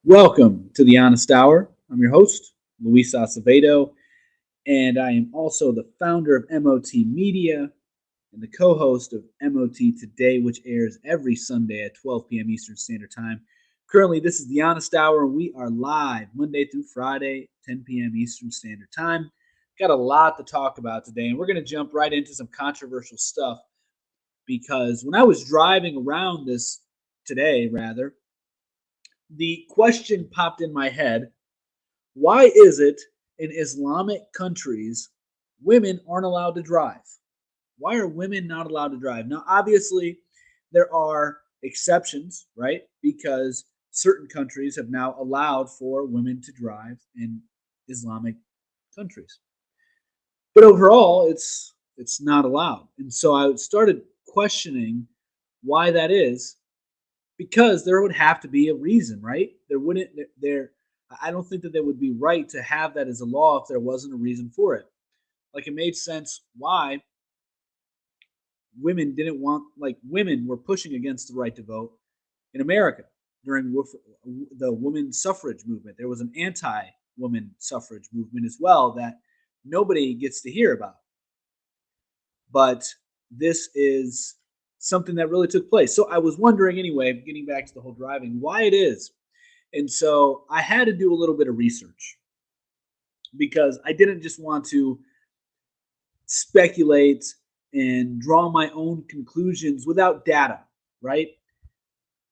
Welcome to the Honest Hour. I'm your host, Luis Acevedo, and I am also the founder of MOT Media and the co host of MOT Today, which airs every Sunday at 12 p.m. Eastern Standard Time. Currently, this is the Honest Hour, and we are live Monday through Friday, 10 p.m. Eastern Standard Time. Got a lot to talk about today, and we're going to jump right into some controversial stuff because when I was driving around this today, rather, the question popped in my head: why is it in Islamic countries women aren't allowed to drive? Why are women not allowed to drive? Now, obviously, there are exceptions, right? Because certain countries have now allowed for women to drive in Islamic countries. But overall, it's not allowed. And so I started questioning why that is, because there would have to be a reason, right? There wouldn't there I don't think that they would be right to have that as a law if there wasn't a reason for it. Like, it made sense why women didn't want, like, women were pushing against the right to vote in America during the women's suffrage movement. There was an anti-woman suffrage movement as well that nobody gets to hear about. But this is something that really took place. So I was wondering, anyway, getting back to the whole driving, why it is. And so I had to do a little bit of research because I didn't just want to speculate and draw my own conclusions without data, right?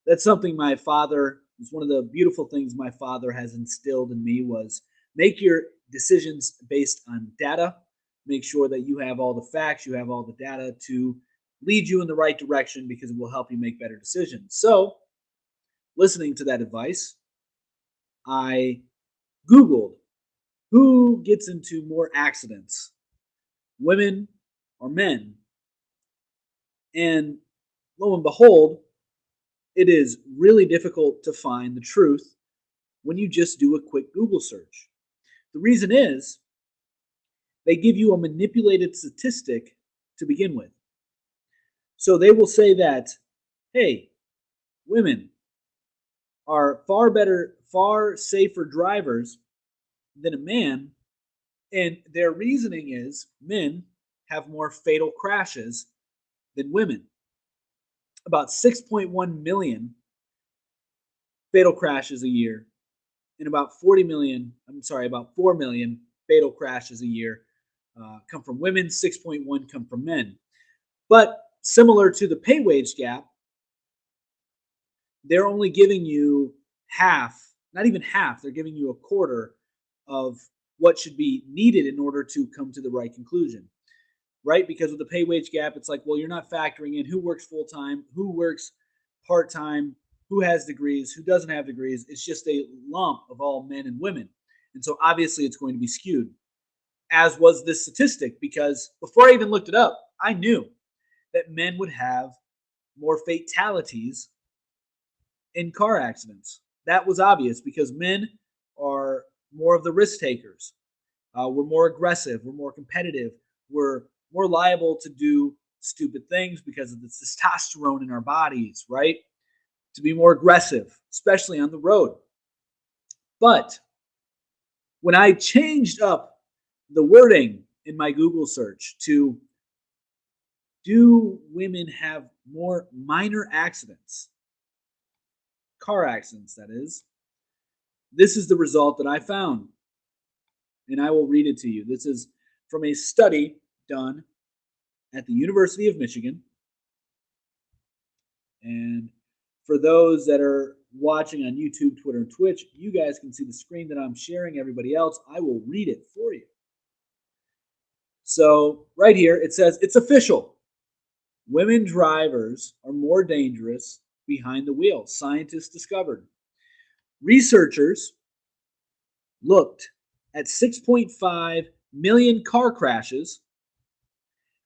That's something my father, it's one of the beautiful things my father has instilled in me, was make your decisions based on data. Make sure that you have all the facts, you have all the data to lead you in the right direction, because it will help you make better decisions. So, listening to that advice, I Googled who gets into more accidents, women or men. And lo and behold, it is really difficult to find the truth when you just do a quick Google search. The reason is they give you a manipulated statistic to begin with. So they will say that, hey, women are far better, far safer drivers than a man. And their reasoning is men have more fatal crashes than women. About 6.1 million fatal crashes a year, and about 4 million fatal crashes a year come from women, 6.1 come from men. But similar to the pay wage gap, they're only giving you half, not even half, they're giving you a quarter of what should be needed in order to come to the right conclusion, right? Because with the pay wage gap, it's like, well, you're not factoring in who works full time, who works part time, who has degrees, who doesn't have degrees. It's just a lump of all men and women. And so obviously it's going to be skewed, as was this statistic, because before I even looked it up, I knew that men would have more fatalities in car accidents. That was obvious because men are more of the risk takers. We're more aggressive. We're more competitive. We're more liable to do stupid things because of the testosterone in our bodies, right? To be more aggressive, especially on the road. But when I changed up the wording in my Google search to, do women have more minor accidents, car accidents, that is, this is the result that I found. And I will read it to you. This is from a study done at the University of Michigan. And for those that are watching on YouTube, Twitter, and Twitch, you guys can see the screen that I'm sharing. Everybody else, I will read it for you. So, right here, it says, it's official. Women drivers are more dangerous behind the wheel, scientists discovered. Researchers looked at 6.5 million car crashes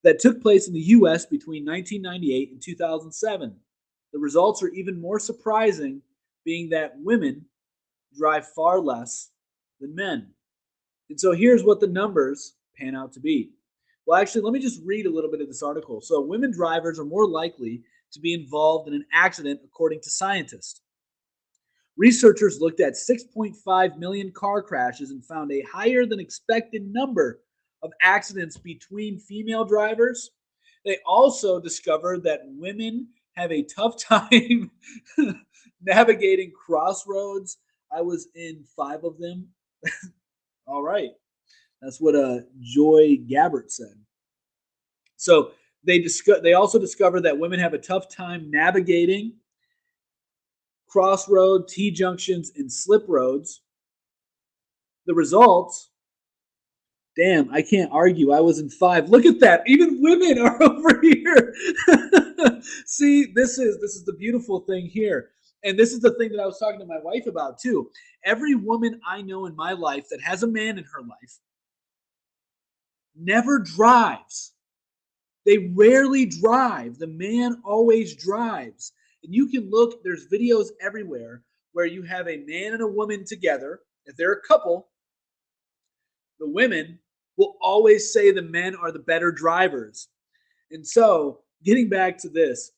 that took place in the U.S. between 1998 and 2007. The results are even more surprising, being that women drive far less than men. And so here's what the numbers pan out to be. Well, actually, let me just read a little bit of this article. So, women drivers are more likely to be involved in an accident, according to scientists. Researchers looked at 6.5 million car crashes and found a higher than expected number of accidents between female drivers. They also discovered that women have a tough time navigating crossroads. I was in 5 of them. All right. That's what Joy Gabbert said. So they also discovered that women have a tough time navigating crossroad, T junctions, and slip roads. The results, damn, I can't argue. I was in 5. Look at that. Even women are over here. See, this is the beautiful thing here. And this is the thing that I was talking to my wife about too. Every woman I know in my life that has a man in her life never drives. They rarely drive. The man always drives. And you can look, there's videos everywhere where you have a man and a woman together. If they're a couple, the women will always say the men are the better drivers. And so, getting back to this,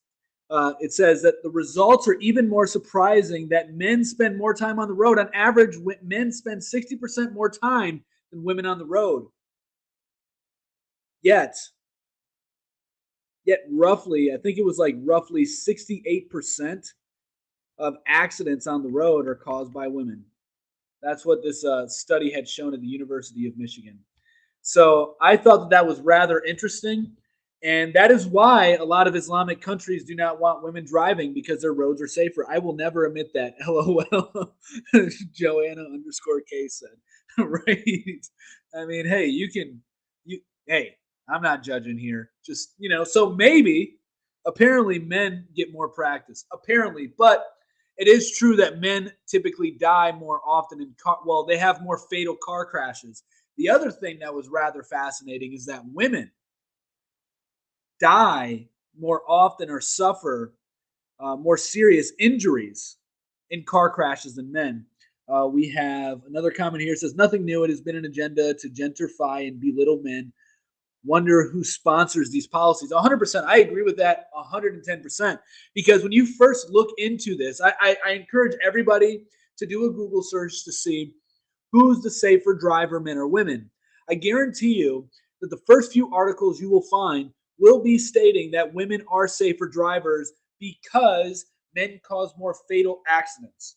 it says that the results are even more surprising that men spend more time on the road. On average, men spend 60% more time than women on the road. Yet, roughly, I think it was like roughly 68% of accidents on the road are caused by women. That's what this study had shown at the University of Michigan. So I thought that was rather interesting. And that is why a lot of Islamic countries do not want women driving because their roads are safer. I will never admit that. LOL. Joanna underscore K said. Right. I mean, hey, hey, I'm not judging here. Just, so maybe, apparently, men get more practice. Apparently. But it is true that men typically die more often they have more fatal car crashes. The other thing that was rather fascinating is that women die more often or suffer more serious injuries in car crashes than men. We have another comment here. It says, nothing new. It has been an agenda to gentrify and belittle men. Wonder who sponsors these policies. 100%. I agree with that 110%. Because when you first look into this, I encourage everybody to do a Google search to see who's the safer driver, men or women. I guarantee you that the first few articles you will find will be stating that women are safer drivers because men cause more fatal accidents.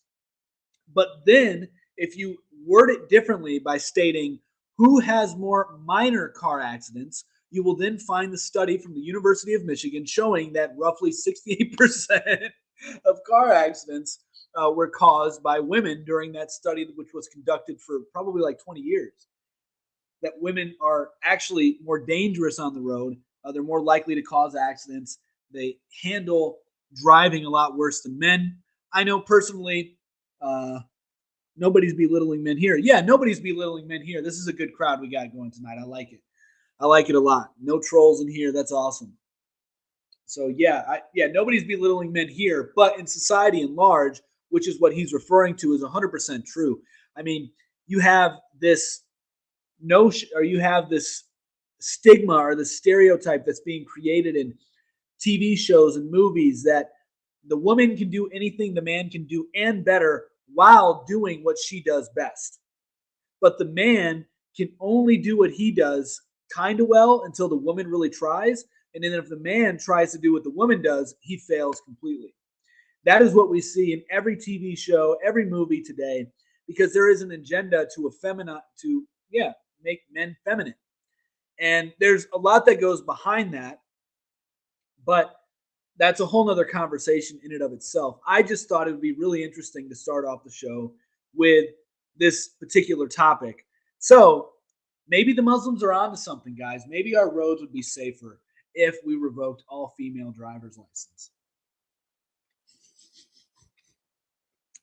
But then, if you word it differently by stating who has more minor car accidents, you will then find the study from the University of Michigan showing that roughly 68% of car accidents were caused by women during that study, which was conducted for probably like 20 years. That women are actually more dangerous on the road. They're more likely to cause accidents. They handle driving a lot worse than men. I know personally, nobody's belittling men here. Yeah, nobody's belittling men here. This is a good crowd we got going tonight. I like it. I like it a lot. No trolls in here. That's awesome. So nobody's belittling men here, but in society in large, which is what he's referring to, is 100% true. I mean, you have this notion, or you have this stigma or the stereotype that's being created in TV shows and movies that the woman can do anything the man can do and better while doing what she does best. But the man can only do what he does kind of well until the woman really tries. And then if the man tries to do what the woman does, he fails completely. That is what we see in every TV show, every movie today, because there is an agenda to make men feminine. And there's a lot that goes behind that, but that's a whole nother conversation in and of itself. I just thought it would be really interesting to start off the show with this particular topic. So maybe the Muslims are onto something, guys. Maybe our roads would be safer if we revoked all female driver's license.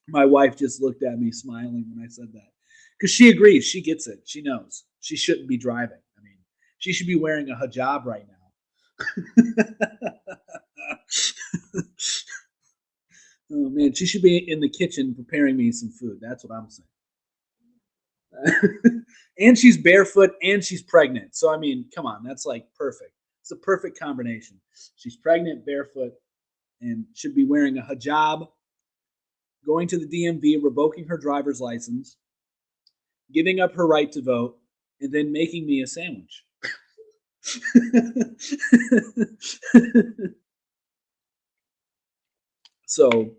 My wife just looked at me smiling when I said that because she agrees. She gets it. She knows she shouldn't be driving. I mean, she should be wearing a hijab right now. Oh man, she should be in the kitchen preparing me some food. That's what I'm saying. And she's barefoot and she's pregnant. So I mean, come on, that's like perfect. It's a perfect combination. She's pregnant, barefoot, and should be wearing a hijab. going to the DMV, revoking her driver's license, giving up her right to vote, and then making me a sandwich. So,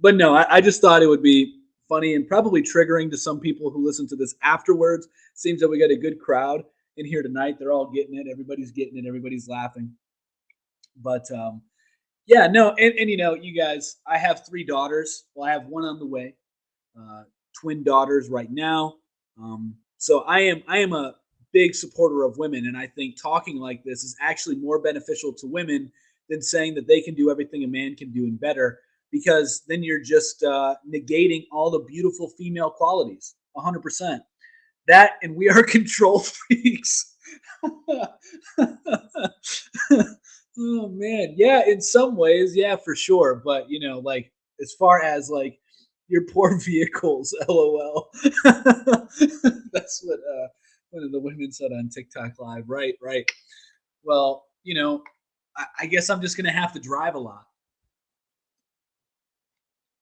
but no, I just thought it would be funny and probably triggering to some people who listen to this afterwards. Seems that we got a good crowd in here tonight. They're all getting it. Everybody's getting it. Everybody's laughing. But yeah, no, and you guys, I have three daughters. Well, I have one on the way, uh, twin daughters right now. So I am a big supporter of women, and I think talking like this is actually more beneficial to women than saying that they can do everything a man can do and better, because then you're just negating all the beautiful female qualities. 100%. That and we are control freaks. Oh man, yeah, in some ways, yeah, for sure. But like as far as like your poor vehicles, lol. That's what one of the women said on TikTok Live. Right, right. Well, I guess I'm just gonna have to drive a lot.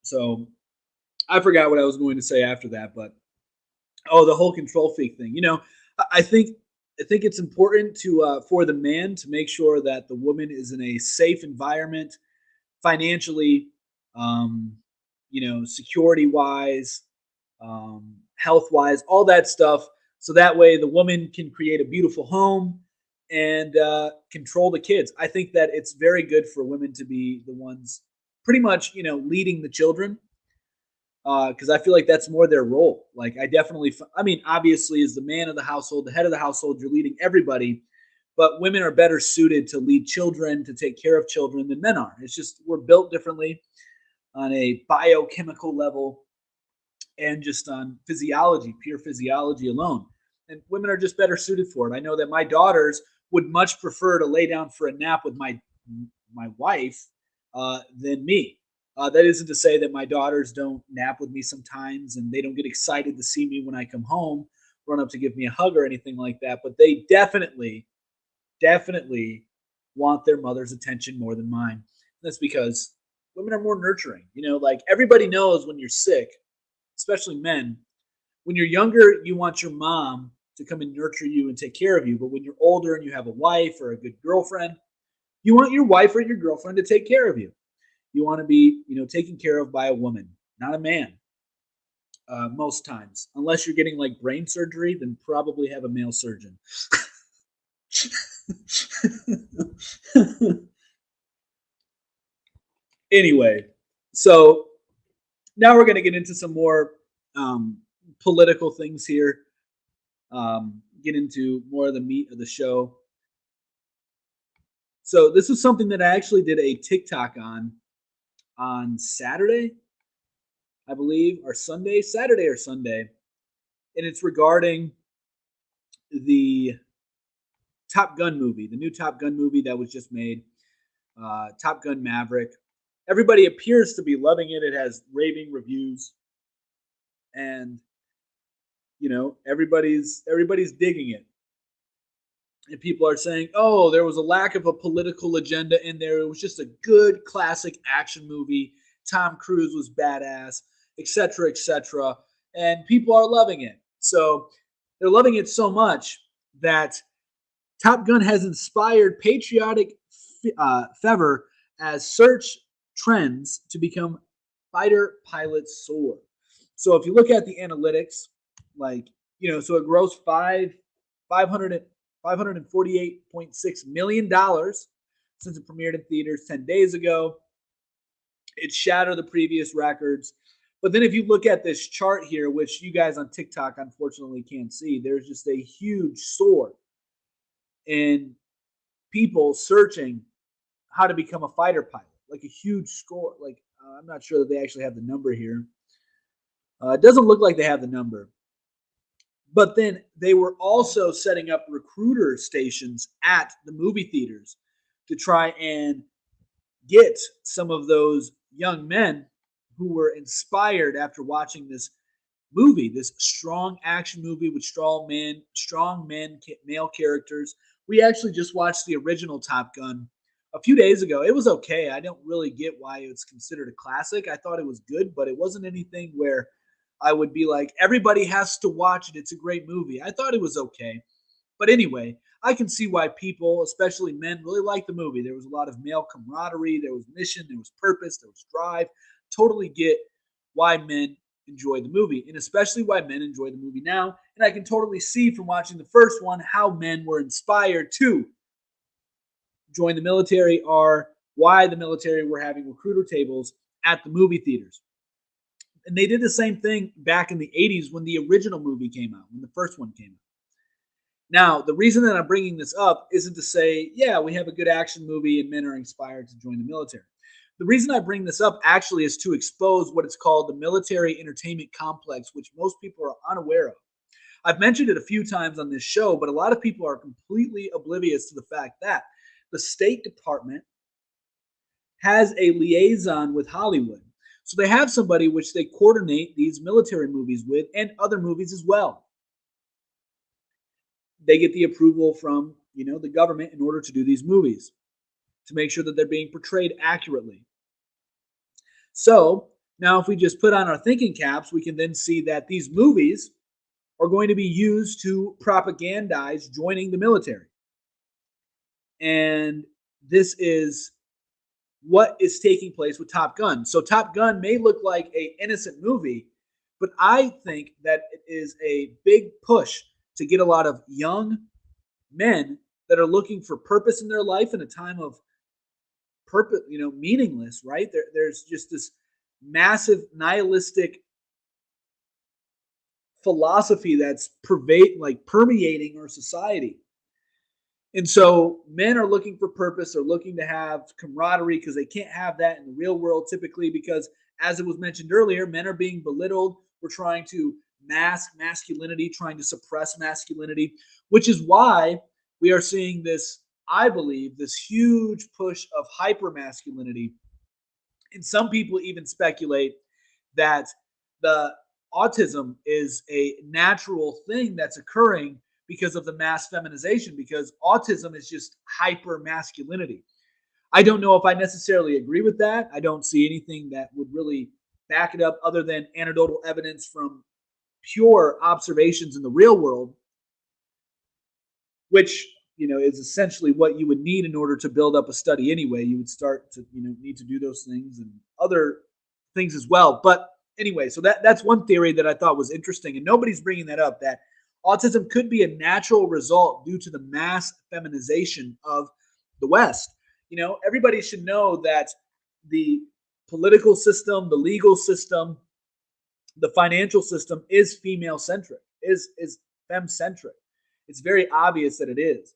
So I forgot what I was going to say after that, but oh, the whole control freak thing. I think it's important to for the man to make sure that the woman is in a safe environment, financially, um, security wise, health wise, all that stuff. So that way the woman can create a beautiful home and control the kids. I think that it's very good for women to be the ones pretty much, leading the children, because I feel like that's more their role. Like I mean, obviously, as the man of the household, the head of the household, you're leading everybody, but women are better suited to lead children, to take care of children than men are. It's just we're built differently on a biochemical level and just on physiology, pure physiology alone. And women are just better suited for it. I know that my daughters would much prefer to lay down for a nap with my wife than me. That isn't to say that my daughters don't nap with me sometimes and they don't get excited to see me when I come home, run up to give me a hug or anything like that. But they definitely want their mother's attention more than mine. That's because women are more nurturing. Like everybody knows when you're sick, especially men. When you're younger, you want your mom to come and nurture you and take care of you. But when you're older and you have a wife or a good girlfriend, you want your wife or your girlfriend to take care of you. You want to be, taken care of by a woman, not a man. Most times, unless you're getting like brain surgery, then probably have a male surgeon. Anyway, so now we're going to get into some more political things here. Get into more of the meat of the show. So this is something that I actually did a TikTok on Saturday, I believe, or Sunday, Saturday or Sunday, and it's regarding the Top Gun movie, the new Top Gun movie that was just made, Top Gun Maverick. Everybody appears to be loving it. It has raving reviews, and everybody's digging it. And people are saying, "Oh, there was a lack of a political agenda in there. It was just a good classic action movie. Tom Cruise was badass, etc., etc." And people are loving it. So they're loving it so much that Top Gun has inspired patriotic fervor as search trends to become fighter pilots soar. So if you look at the analytics, like so it grossed $548.6 million since it premiered in theaters 10 days ago. It shattered the previous records. But then if you look at this chart here, which you guys on TikTok unfortunately can't see, there's just a huge soar in people searching how to become a fighter pilot, like a huge score. Like I'm not sure that they actually have the number here. It doesn't look like they have the number. But then they were also setting up recruiter stations at the movie theaters to try and get some of those young men who were inspired after watching this movie, this strong action movie with strong men, male characters. We actually just watched the original Top Gun a few days ago. It was okay. I don't really get why it's considered a classic. I thought it was good, but it wasn't anything where I would be like, everybody has to watch it. It's a great movie. I thought it was okay. But anyway, I can see why people, especially men, really like the movie. There was a lot of male camaraderie, there was mission, there was purpose, there was drive. Totally get why men enjoy the movie, and especially why men enjoy the movie now. And I can totally see from watching the first one how men were inspired to join the military, or why the military were having recruiter tables at the movie theaters. And they did the same thing back in the 80s when the original movie came out, when the first one came out. Now, the reason that I'm bringing this up isn't to say, yeah, we have a good action movie and men are inspired to join the military. The reason I bring this up actually is to expose what is called the military entertainment complex, which most people are unaware of. I've mentioned it a few times on this show, but a lot of people are completely oblivious to the fact that the State Department has a liaison with Hollywood. So they have somebody which they coordinate these military movies with and other movies as well. They get the approval from, the government in order to do these movies, to make sure that they're being portrayed accurately. So now if we just put on our thinking caps, we can then see that these movies are going to be used to propagandize joining the military. And this is what is taking place with Top Gun. So Top Gun may look like an innocent movie, but I think that it is a big push to get a lot of young men that are looking for purpose in their life in a time of purpose, meaningless, right? There's just this massive nihilistic philosophy that's permeating our society. And so men are looking for purpose, they're looking to have camaraderie because they can't have that in the real world typically because, as it was mentioned earlier, men are being belittled. We're trying to mask masculinity, trying to suppress masculinity, which is why we are seeing this, I believe, this huge push of hyper masculinity. And some people even speculate that the autism is a natural thing that's occurring because of the mass feminization, because autism is just hyper masculinity. I don't know if I necessarily agree with that. I don't see anything that would really back it up other than anecdotal evidence from pure observations in the real world, which is essentially what you would need in order to build up a study anyway. You would start to need to do those things and other things as well. But anyway, so that's one theory that I thought was interesting, and nobody's bringing that up, that autism could be a natural result due to the mass feminization of the West. Everybody should know that the political system, the legal system, the financial system is female centric, is fem centric. It's very obvious that it is.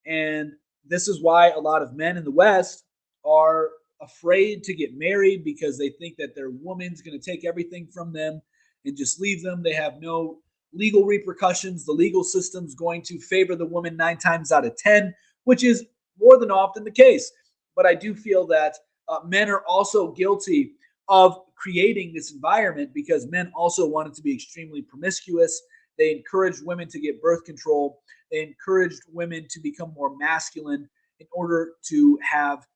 And this is why a lot of men in the West are afraid to get married, because they think that their woman's going to take everything from them and just leave them. They have no legal repercussions. The legal system's going to favor the woman 9 times out of 10, which is more than often the case. But I do feel that men are also guilty of creating this environment, because men also wanted to be extremely promiscuous. They encouraged women to get birth control. They encouraged women to become more masculine in order to have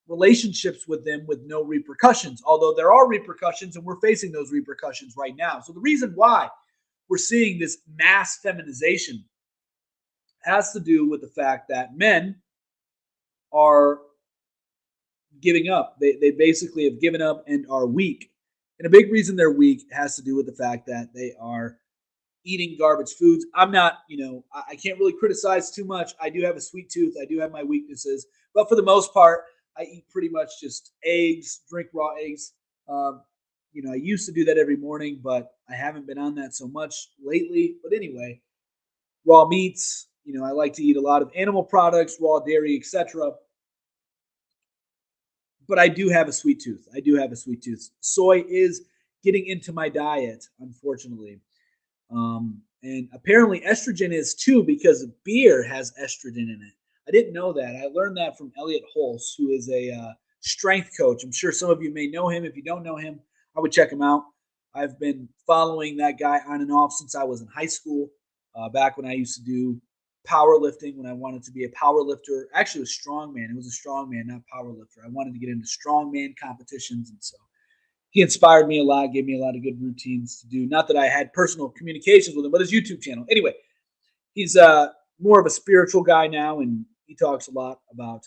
relationships with them with no repercussions, although there are repercussions, and we're facing those repercussions right now. So the reason why we're seeing this mass feminization has to do with the fact that men are giving up. They basically have given up and are weak. And a big reason they're weak has to do with the fact that they are eating garbage foods. I'm not, I can't really criticize too much. I do have a sweet tooth. I do have my weaknesses. But for the most part, I eat pretty much just eggs, drink raw eggs. I used to do that every morning, but I haven't been on that so much lately. But anyway, raw meats, I like to eat a lot of animal products, raw dairy, etc. But I do have a sweet tooth. I do have a sweet tooth. Soy is getting into my diet, unfortunately. And apparently estrogen is too, because beer has estrogen in it. I didn't know that. I learned that from Elliot Holz, who is a strength coach. I'm sure some of you may know him. If you don't know him, I would check him out. I've been following that guy on and off since I was in high school, back when I used to do powerlifting when I wanted to be a power lifter. Actually, a strong man. It was a strong man, not power lifter. I wanted to get into strongman competitions, and so he inspired me a lot, gave me a lot of good routines to do. Not that I had personal communications with him, but his YouTube channel. Anyway, he's more of a spiritual guy now, and he talks a lot about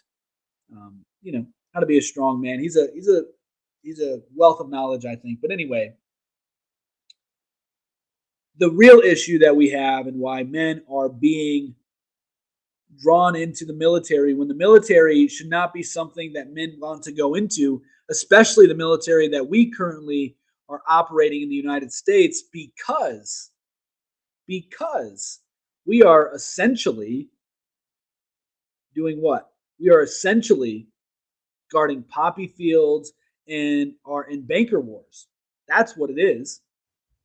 you know, how to be a strong man. He's a wealth of knowledge, I think. But anyway, the real issue that we have and why men are being drawn into the military when the military should not be something that men want to go into, especially the military that we currently are operating in the United States, because we are essentially doing what? We are essentially guarding poppy fields and are in banker wars. That's what it is.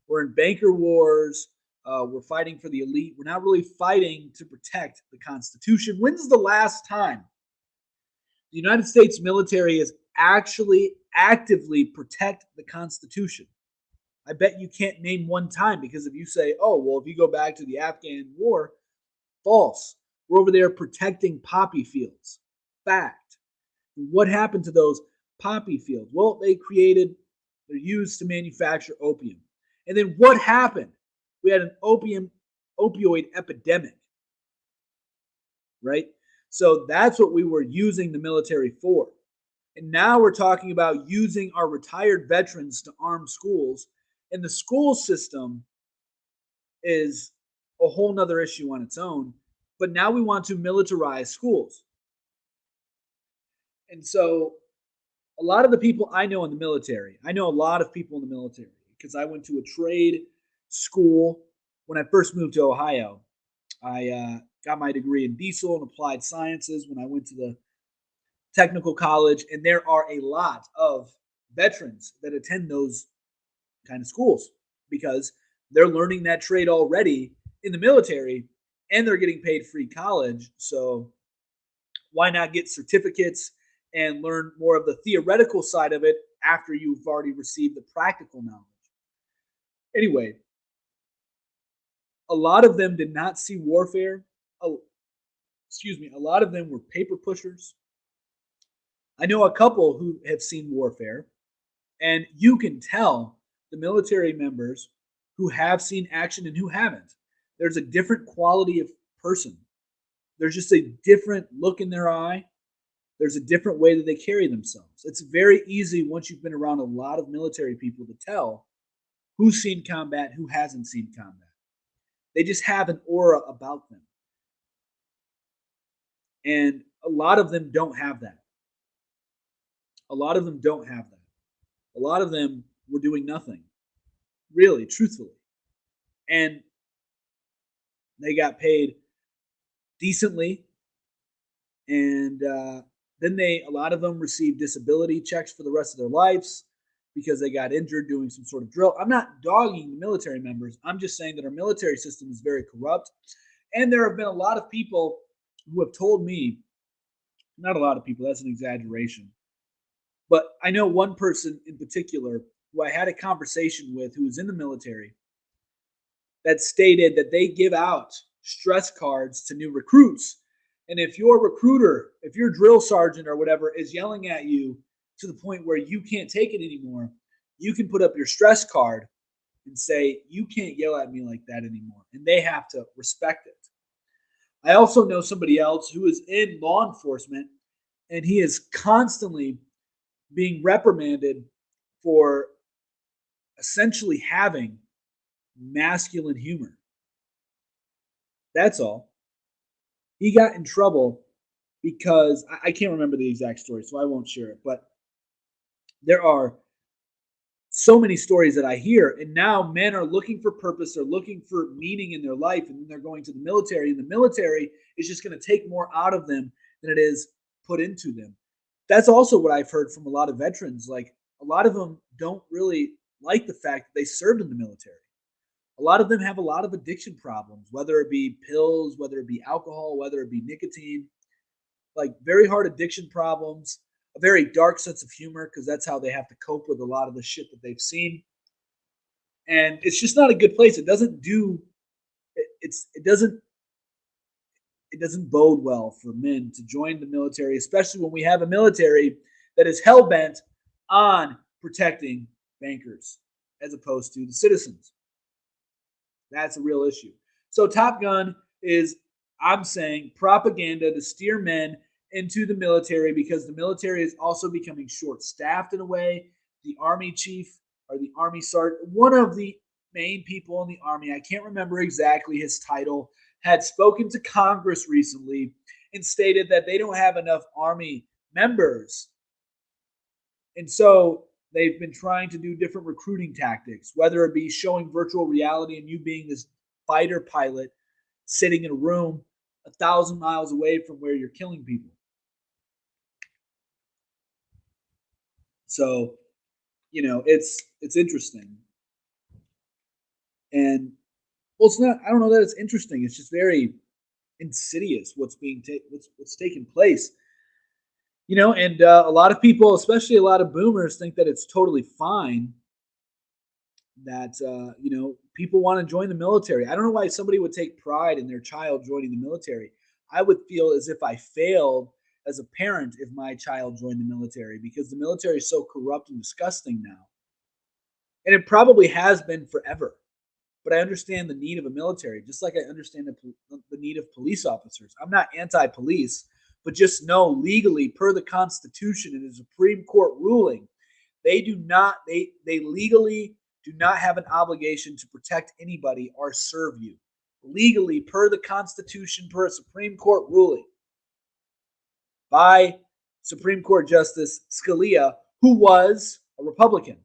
We're in banker wars. We're fighting for the elite. We're not really fighting to protect the Constitution. When's the last time the United States military has actually actively protect the Constitution? I bet you can't name one time, because if you say, oh, well, if you go back to the Afghan war, false. We're over there protecting poppy fields. Fact. What happened to those poppy fields? Well, they're used to manufacture opium. And then what happened? We had an opioid epidemic, right? So that's what we were using the military for. And now we're talking about using our retired veterans to arm schools. And the school system is a whole nother issue on its own. But now we want to militarize schools. And so a lot of the people I know in the military, I know a lot of people in the military because I went to a trade school when I first moved to Ohio. I got my degree in diesel and applied sciences when I went to the technical college, and there are a lot of veterans that attend those kind of schools because they're learning that trade already in the military and they're getting paid free college. So why not get certificates and learn more of the theoretical side of it after you've already received the practical knowledge? Anyway, a lot of them did not see warfare. Oh, excuse me. A lot of them were paper pushers. I know a couple who have seen warfare, and you can tell the military members who have seen action and who haven't. There's a different quality of person. There's just a different look in their eye. There's a different way that they carry themselves. It's very easy once you've been around a lot of military people to tell who's seen combat, who hasn't seen combat. They just have an aura about them. And a lot of them don't have that. A lot of them don't have that. A lot of them were doing nothing, really, truthfully. And they got paid decently. And then a lot of them received disability checks for the rest of their lives because they got injured doing some sort of drill. I'm not dogging the military members. I'm just saying that our military system is very corrupt. And there have been a lot of people who have told me, not a lot of people, that's an exaggeration, but I know one person in particular who I had a conversation with who was in the military that stated that they give out stress cards to new recruits. And if your recruiter, if your drill sergeant or whatever is yelling at you to the point where you can't take it anymore, you can put up your stress card and say, you can't yell at me like that anymore. And they have to respect it. I also know somebody else who is in law enforcement, and he is constantly being reprimanded for essentially having masculine humor. That's all. He got in trouble because I can't remember the exact story, so I won't share it. But there are so many stories that I hear, and now men are looking for purpose, they're looking for meaning in their life, and then they're going to the military, and the military is just going to take more out of them than it is put into them. That's also what I've heard from a lot of veterans. Like, a lot of them don't really like the fact that they served in the military. A lot of them have a lot of addiction problems, whether it be pills, whether it be alcohol, whether it be nicotine, like very hard addiction problems, a very dark sense of humor because that's how they have to cope with a lot of the shit that they've seen. And it's just not a good place. It doesn't it doesn't bode well for men to join the military, especially when we have a military that is hell bent on protecting bankers as opposed to the citizens. That's a real issue. So Top Gun is, I'm saying, propaganda to steer men into the military because the military is also becoming short staffed in a way. The Army chief or the Army sergeant, one of the main people in the Army, I can't remember exactly his title, had spoken to Congress recently and stated that they don't have enough Army members. And so they've been trying to do different recruiting tactics, whether it be showing virtual reality and you being this fighter pilot sitting in a room 1,000 miles away from where you're killing people. So, it's interesting. And well, it's not. I don't know that it's interesting. It's just very insidious what's taking place. And a lot of people, especially a lot of boomers, think that it's totally fine that people want to join the military. I don't know why somebody would take pride in their child joining the military. I would feel as if I failed as a parent if my child joined the military because the military is so corrupt and disgusting now, and it probably has been forever. But I understand the need of a military, just like I understand the need of police officers. I'm not anti-police, but just know legally, per the Constitution and the Supreme Court ruling, they legally do not have an obligation to protect anybody or serve you. Legally, per the Constitution, per a Supreme Court ruling by Supreme Court Justice Scalia, who was a Republican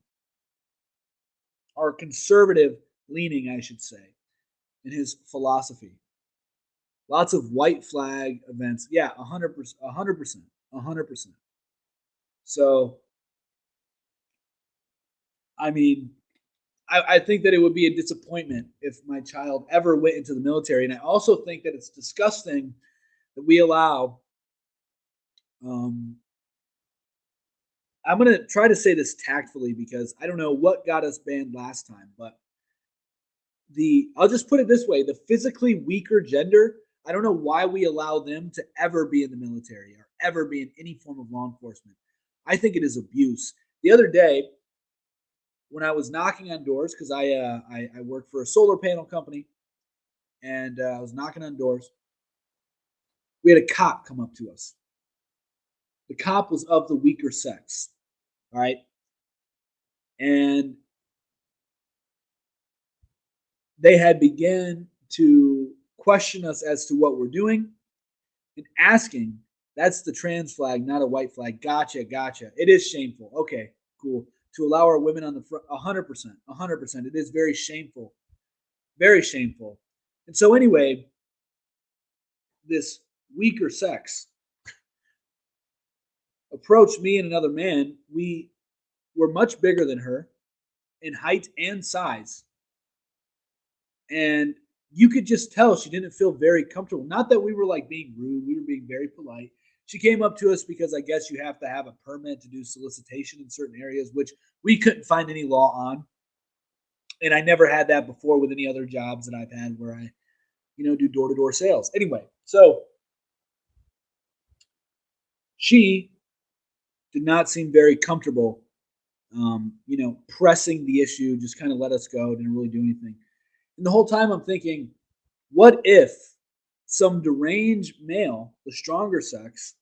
or conservative leaning, I should say, in his philosophy. Lots of white flag events. Yeah, 100%, 100%, 100%. So, I mean, I think that it would be a disappointment if my child ever went into the military. And I also think that it's disgusting that we allow, I'm going to try to say this tactfully because I don't know what got us banned last time, but I'll just put it this way, the physically weaker gender, I don't know why we allow them to ever be in the military or ever be in any form of law enforcement. I think it is abuse. The other day, when I was knocking on doors, because I work for a solar panel company, and I was knocking on doors, we had a cop come up to us. The cop was of the weaker sex, all right? And they had begun to question us as to what we're doing and asking, that's the trans flag, not a white flag. Gotcha, gotcha. It is shameful. Okay, cool. To allow our women on the front, 100%, 100%. It is very shameful. Very shameful. And so, anyway, this weaker sex approached me and another man. We were much bigger than her in height and size. And you could just tell she didn't feel very comfortable. Not that we were like being rude, we were being very polite. She came up to us because I guess you have to have a permit to do solicitation in certain areas, which we couldn't find any law on. And I never had that before with any other jobs that I've had where I, do door-to-door sales. Anyway, so she did not seem very comfortable, pressing the issue, just kind of let us go, didn't really do anything. And the whole time I'm thinking, what if some deranged male, the stronger sex,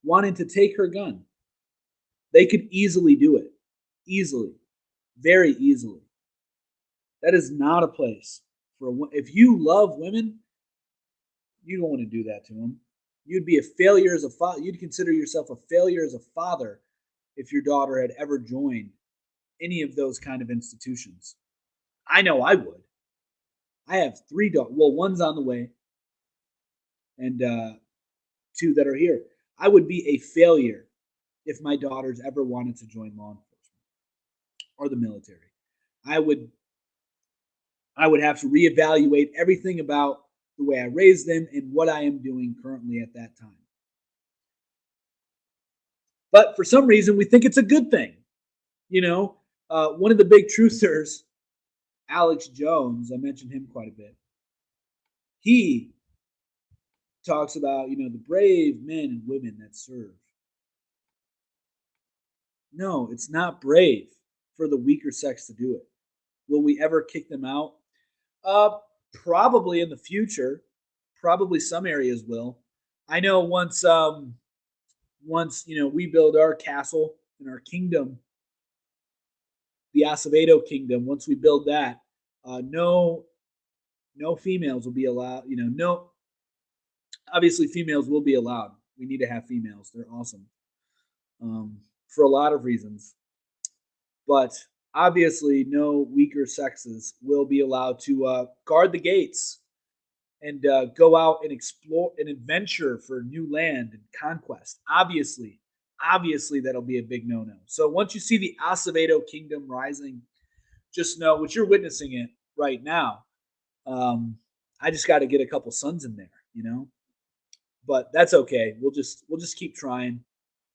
wanted to take her gun? They could easily do it. Easily. Very easily. That is not a place for if you love women, you don't want to do that to them. You'd be a failure as a father. You'd consider yourself a failure as a father if your daughter had ever joined any of those kind of institutions. I know I would. I have 3 daughters. Well, one's on the way, and 2 that are here. I would be a failure if my daughters ever wanted to join law enforcement or the military. I would have to reevaluate everything about the way I raised them and what I am doing currently at that time. But for some reason, we think it's a good thing. One of the big truthers, Alex Jones, I mentioned him quite a bit. He talks about, the brave men and women that serve. No, it's not brave for the weaker sex to do it. Will we ever kick them out? Uh, Probably in the future. Probably some areas will. I know once we build our castle and our kingdom, the Acevedo kingdom. Once we build that, no females will be allowed. No, obviously females will be allowed. We need to have females. They're awesome for a lot of reasons, but obviously no weaker sexes will be allowed to guard the gates and go out and explore and adventure for new land and conquest. Obviously, that'll be a big no-no. So once you see the Acevedo kingdom rising, just know what you're witnessing it right now. I just got to get a couple sons in there. But that's okay. We'll just keep trying.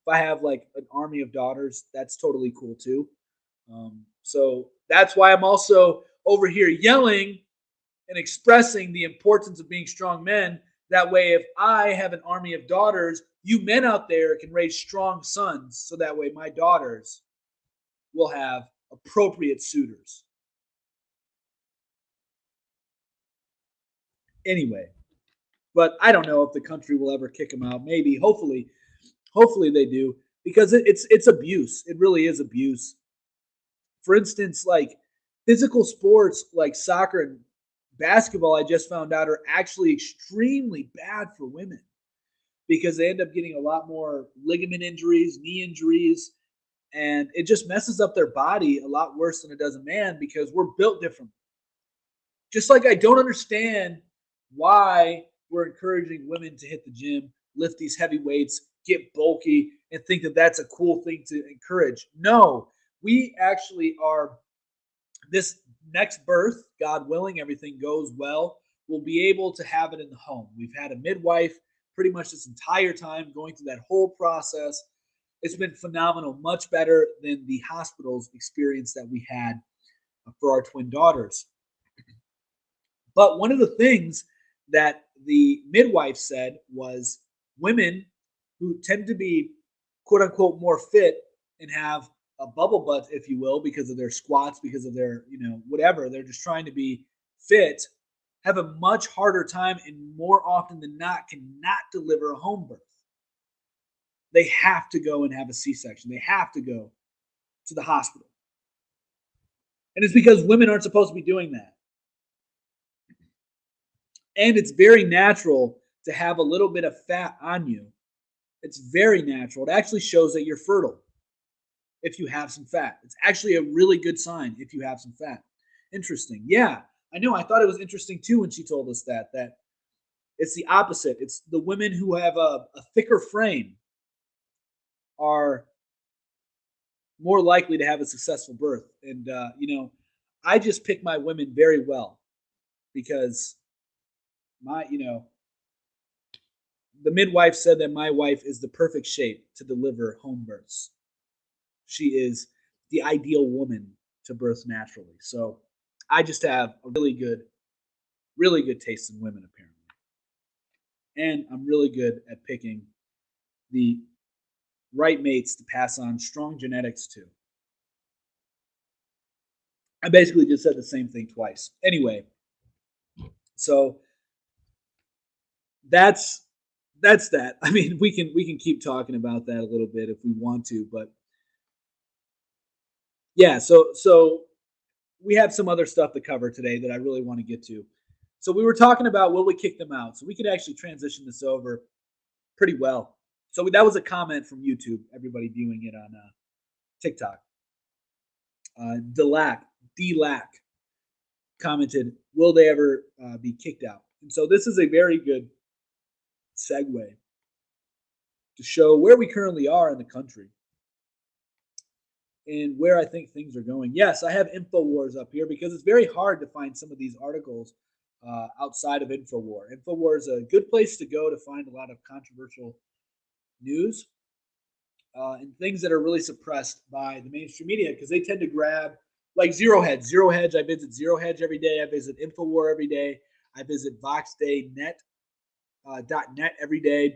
If I have like an army of daughters, that's totally cool too. So that's why I'm also over here yelling and expressing the importance of being strong men. That way, if I have an army of daughters, you men out there can raise strong sons. So that way, my daughters will have appropriate suitors. Anyway, but I don't know if the country will ever kick them out. Maybe, hopefully they do, because it's abuse. It really is abuse. For instance, like physical sports like soccer and basketball, I just found out are actually extremely bad for women because they end up getting a lot more ligament injuries, knee injuries, and it just messes up their body a lot worse than it does a man because we're built differently. Just like I don't understand why we're encouraging women to hit the gym, lift these heavy weights, get bulky, and think that that's a cool thing to encourage. No, we actually are this next birth, God willing, everything goes well, we'll be able to have it in the home. We've had a midwife pretty much this entire time going through that whole process. It's been phenomenal, much better than the hospital's experience that we had for our twin daughters. But one of the things that the midwife said was women who tend to be quote unquote more fit and have a bubble butt, if you will, because of their squats, because of their, whatever, they're just trying to be fit, have a much harder time and more often than not cannot deliver a home birth. They have to go and have a C-section. They have to go to the hospital. And it's because women aren't supposed to be doing that. And it's very natural to have a little bit of fat on you. It's very natural. It actually shows that you're fertile if you have some fat. It's actually a really good sign if you have some fat. Interesting. Yeah, I know. I thought it was interesting too when she told us that it's the opposite. It's the women who have a thicker frame are more likely to have a successful birth. And, I just pick my women very well because the midwife said that my wife is the perfect shape to deliver home births. She is the ideal woman to birth naturally. So I just have a really good taste in women, apparently. And I'm really good at picking the right mates to pass on strong genetics to. I basically just said the same thing twice. Anyway, so that's that. I mean, we can keep talking about that a little bit if we want to, but yeah, so we have some other stuff to cover today that I really want to get to. So we were talking about will we kick them out? So we could actually transition this over pretty well. So that was a comment from YouTube, everybody viewing it on TikTok. Delac commented, will they ever be kicked out? And so this is a very good segue to show where we currently are in the country and where I think things are going. Yes, I have InfoWars up here because it's very hard to find some of these articles outside of InfoWar. InfoWar is a good place to go to find a lot of controversial news and things that are really suppressed by the mainstream media because they tend to grab like Zero Hedge. Zero Hedge, I visit Zero Hedge every day. I visit InfoWar every day. I visit VoxDay.net .net every day.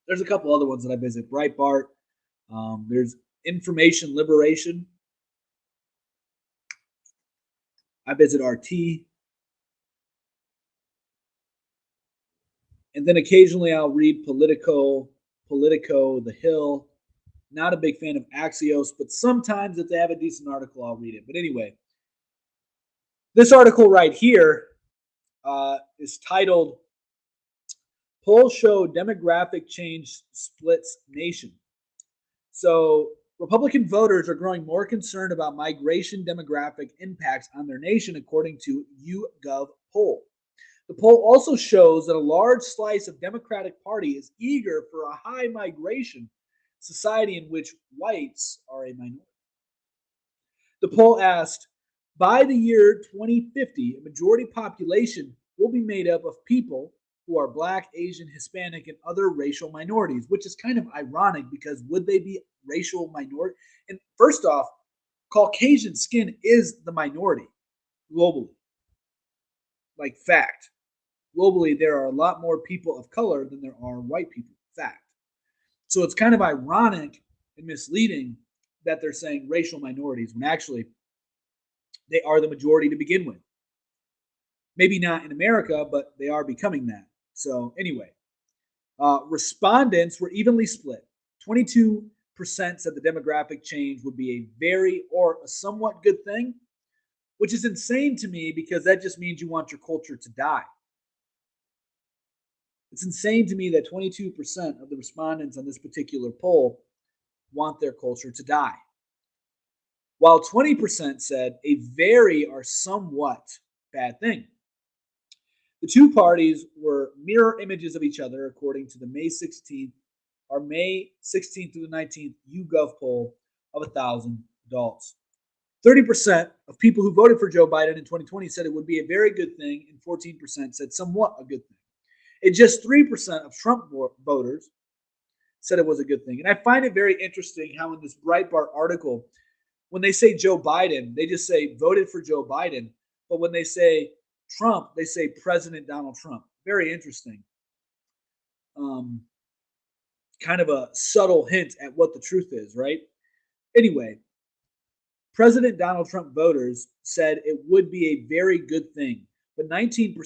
There's a couple other ones that I visit. Breitbart. There's Information Liberation. I visit RT. And then occasionally I'll read Politico, The Hill. Not a big fan of Axios, but sometimes if they have a decent article, I'll read it. But anyway, this article right here is titled Polls Show Demographic Change Splits Nation. So Republican voters are growing more concerned about migration demographic impacts on their nation, according to YouGov poll. The poll also shows that a large slice of Democratic Party is eager for a high migration society in which whites are a minority. The poll asked, by the year 2050, a majority population will be made up of people who are Black, Asian, Hispanic, and other racial minorities, which is kind of ironic because would they be racial minority? And first off, Caucasian skin is the minority globally. Like fact. Globally, there are a lot more people of color than there are white people. Fact. So it's kind of ironic and misleading that they're saying racial minorities when actually they are the majority to begin with. Maybe not in America, but they are becoming that. So anyway, respondents were evenly split. 22% said the demographic change would be a very or a somewhat good thing, which is insane to me because that just means you want your culture to die. It's insane to me that 22% of the respondents on this particular poll want their culture to die. While 20% said a very or somewhat bad thing. The two parties were mirror images of each other, according to the May 16th through the 19th YouGov poll of 1,000 adults. 30% of people who voted for Joe Biden in 2020 said it would be a very good thing, and 14% said somewhat a good thing. And just 3% of Trump voters said it was a good thing. And I find it very interesting how in this Breitbart article, when they say Joe Biden, they just say voted for Joe Biden. But when they say Trump, they say President Donald Trump. Very interesting. Kind of a subtle hint at what the truth is, right? Anyway, President Donald Trump voters said it would be a very good thing, but 19%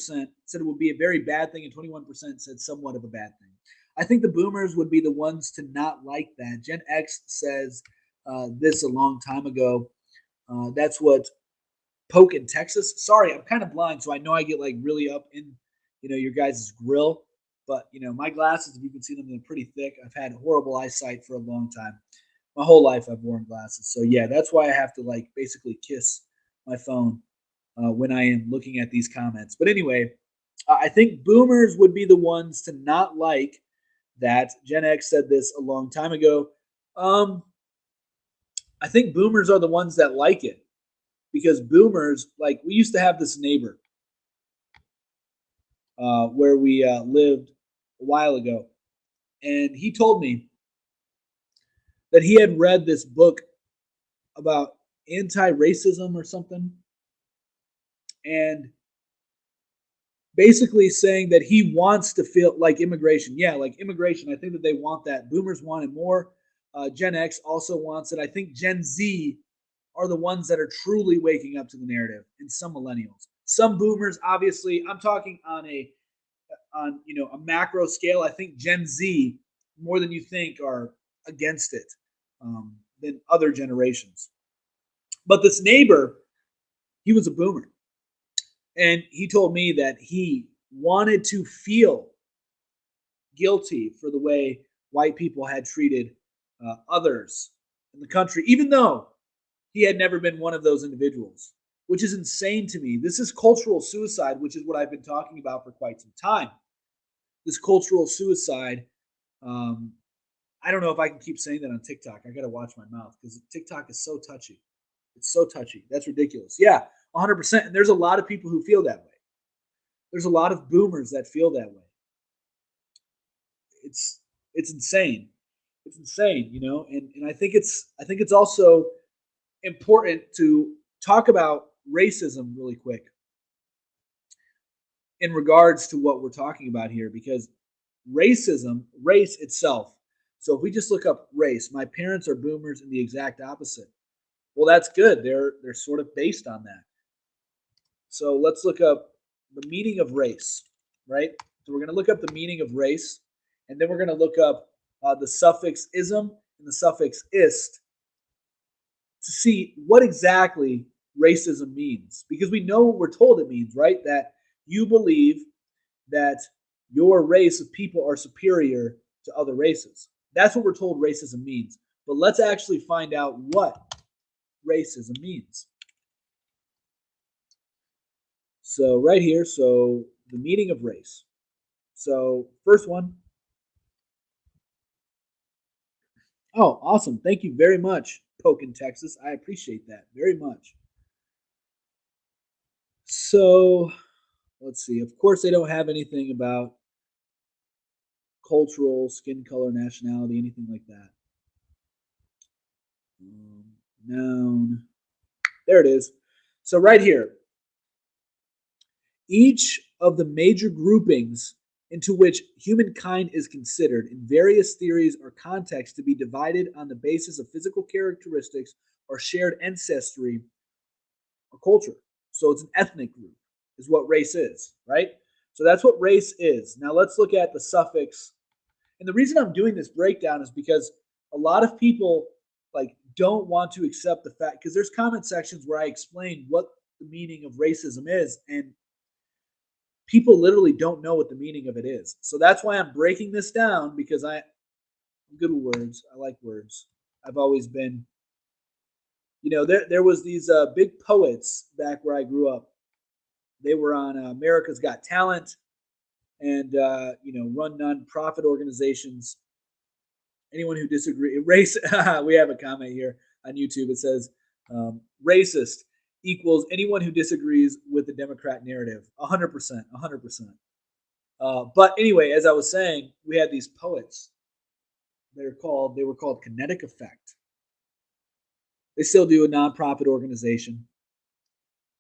said it would be a very bad thing, and 21% said somewhat of a bad thing. I think the boomers would be the ones to not like that. Gen X says this a long time ago. That's what Poke in Texas. Sorry, I'm kind of blind, so I know I get like really up in, your guys' grill. But, my glasses, if you can see them, they're pretty thick. I've had horrible eyesight for a long time. My whole life I've worn glasses. So, yeah, that's why I have to, like, basically kiss my phone when I am looking at these comments. But anyway, I think boomers would be the ones to not like that. Gen X said this a long time ago. I think boomers are the ones that like it. Because boomers, like, we used to have this neighbor where we lived a while ago. And he told me that he had read this book about anti-racism or something. And basically saying that he wants to feel like immigration. Yeah, like immigration. I think that they want that. Boomers want it more. Gen X also wants it. I think Gen Z are the ones that are truly waking up to the narrative, and some millennials. Some boomers, obviously, I'm talking on a macro scale. I think Gen Z, more than you think, are against it than other generations. But this neighbor, he was a boomer. And he told me that he wanted to feel guilty for the way white people had treated others in the country, even though he had never been one of those individuals, which is insane to me. This is cultural suicide, which is what I've been talking about for quite some time. This cultural suicide. I don't know if I can keep saying that on TikTok. I got to watch my mouth because TikTok is so touchy. It's so touchy. That's ridiculous. Yeah, 100%. And there's a lot of people who feel that way. There's a lot of boomers that feel that way. It's insane. It's insane, and I think it's also important to talk about racism really quick. in regards to what we're talking about here, because racism, race itself. So if we just look up race, my parents are boomers and the exact opposite. Well, that's good. They're sort of based on that. So let's look up the meaning of race, right? So we're going to look up the meaning of race, and then we're going to look up the suffix ism and the suffix ist to see what exactly racism means. Because we know what we're told it means, right? That you believe that your race of people are superior to other races. That's what we're told racism means. But let's actually find out what racism means. So right here, so the meaning of race. So first one. Oh, awesome. Thank you very much, Poke in Texas. I appreciate that very much. So let's see. Of course, they don't have anything about cultural, skin color, nationality, anything like that. Noun. There it is. So right here, each of the major groupings into which humankind is considered in various theories or contexts to be divided on the basis of physical characteristics or shared ancestry or culture. So it's an ethnic group, is what race is, right? So that's what race is. Now let's look at the suffix. And the reason I'm doing this breakdown is because a lot of people like don't want to accept the fact, because there's comment sections where I explain what the meaning of racism is, and people literally don't know what the meaning of it is. So that's why I'm breaking this down, because I'm good with words. I like words. I've always been, there was these big poets back where I grew up. They were on America's Got Talent, and run nonprofit organizations. Anyone who disagrees, race. We have a comment here on YouTube. It says, "Racist equals anyone who disagrees with the Democrat narrative." 100%, 100%. But anyway, as I was saying, we had these poets. They were called Kinetic Effect. They still do a nonprofit organization.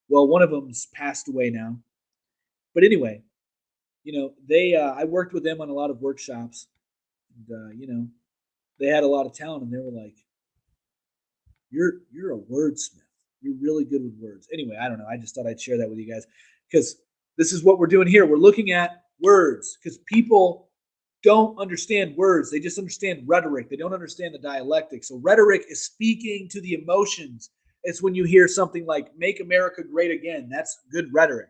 Well, one of them's passed away now. But anyway, they I worked with them on a lot of workshops, and they had a lot of talent, and they were like, "You're a wordsmith. You're really good with words." Anyway, I don't know. I just thought I'd share that with you guys, because this is what we're doing here. We're looking at words, because people don't understand words. They just understand rhetoric. They don't understand the dialectic. So rhetoric is speaking to the emotions. It's when you hear something like "Make America Great Again." That's good rhetoric.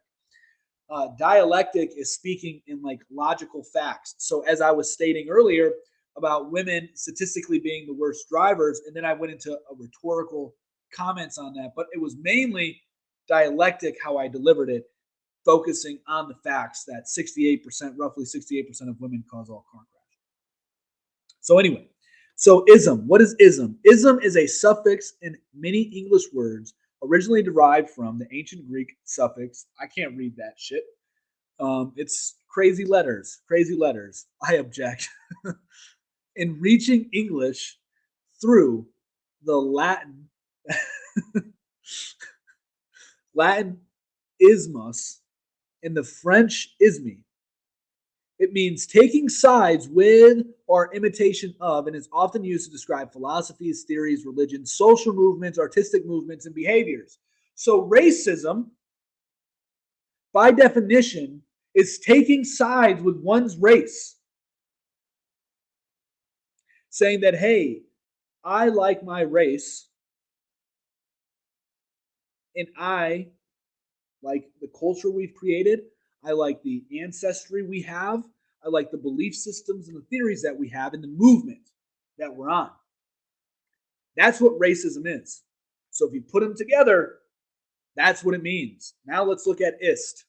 Dialectic is speaking in like logical facts. So as I was stating earlier about women statistically being the worst drivers, and then I went into a rhetorical comments on that, but it was mainly dialectic how I delivered it, focusing on the facts that 68%, roughly 68% of women cause all car crashes. So anyway, so ism. What is ism? Ism is a suffix in many English words originally derived from the ancient Greek suffix. I can't read that shit. It's crazy letters. Crazy letters. I object. In reaching English through the Latin ismus and the French isme. It means taking sides with or imitation of, and is often used to describe philosophies, theories, religions, social movements, artistic movements, and behaviors. So racism, by definition, is taking sides with one's race, saying that, hey, I like my race, and I like the culture we've created. I like the ancestry we have. I like the belief systems and the theories that we have and the movement that we're on. That's what racism is. So if you put them together, that's what it means. Now let's look at ist.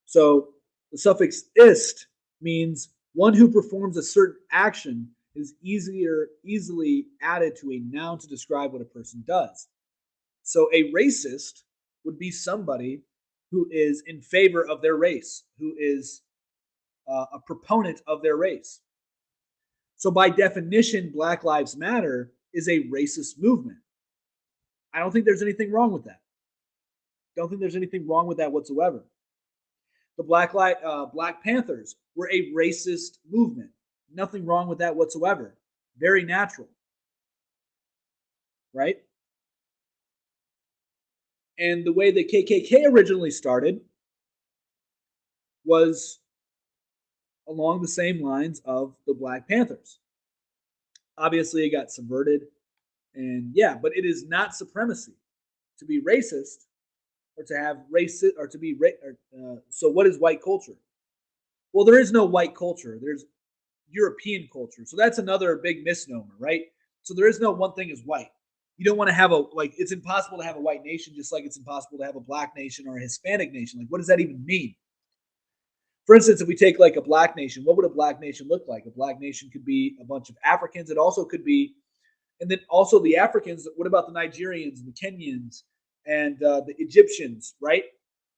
So the suffix ist means one who performs a certain action is easily added to a noun to describe what a person does. So a racist would be somebody who is in favor of their race, who is a proponent of their race. So by definition, Black Lives Matter is a racist movement. I don't think there's anything wrong with that. Don't think there's anything wrong with that whatsoever. The Black Panthers were a racist movement. Nothing wrong with that whatsoever. Very natural, right? And the way the KKK originally started was along the same lines of the Black Panthers. Obviously, it got subverted, and yeah, but it is not supremacy to be racist or to have racist or to be so. What is white culture? Well, there is no white culture. There's European culture. So that's another big misnomer, right? So there is no one thing is white. You don't want to have a like it's impossible to have a white nation just like it's impossible to have a black nation or a Hispanic nation. Like what does that even mean? For instance, if we take like a black nation, what would a black nation look like? A black nation could be a bunch of Africans. It also could be, and then also the Africans. What about the Nigerians and the Kenyans and the Egyptians, right?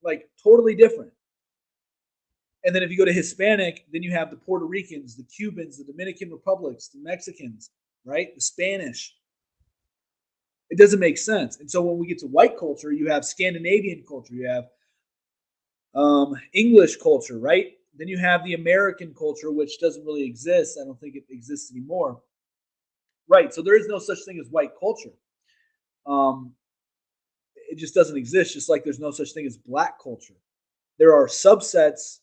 Like totally different. And then if you go to Hispanic, then you have the Puerto Ricans, the Cubans, the Dominican Republics, the Mexicans, right? The Spanish. It doesn't make sense. And so when we get to white culture, you have Scandinavian culture, you have English culture, right? Then you have the American culture, which doesn't really exist. I don't think it exists anymore. Right. So there is no such thing as white culture. Um, it just doesn't exist, just like there's no such thing as black culture. There are subsets.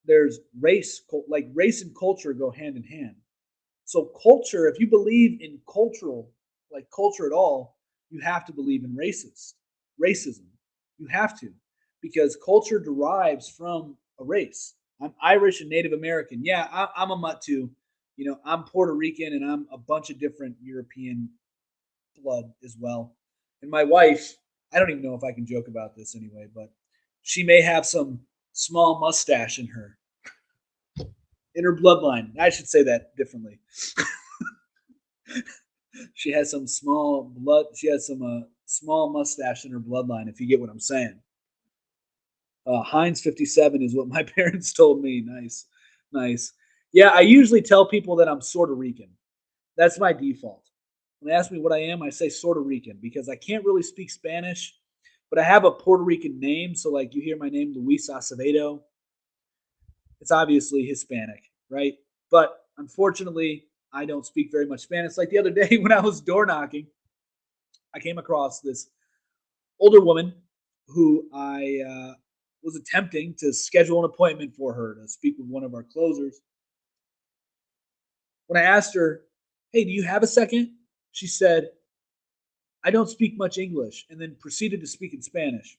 There's race, like race and culture go hand in hand. So culture, if you believe in cultural, like culture at all, you have to believe in racism. You have to, because culture derives from a race. I'm Irish and Native American. Yeah, I'm a mutt too. You know, I'm Puerto Rican and I'm a bunch of different European blood as well. And my wife, I don't even know if I can joke about this anyway, but she may have some small mustache in her bloodline. I should say that differently. She has some small blood. She has some small mustache in her bloodline. If you get what I'm saying. Heinz 57 is what my parents told me. Nice, nice. Yeah, I usually tell people that I'm sort of Rican. That's my default. When they ask me what I am, I say sort of Rican because I can't really speak Spanish, but I have a Puerto Rican name. So, like, you hear my name, Luis Acevedo. It's obviously Hispanic, right? But unfortunately, I don't speak very much Spanish. Like the other day when I was door knocking, I came across this older woman who I was attempting to schedule an appointment for her to speak with one of our closers. When I asked her, "Hey, do you have a second?" She said, "I don't speak much English," and then proceeded to speak in Spanish.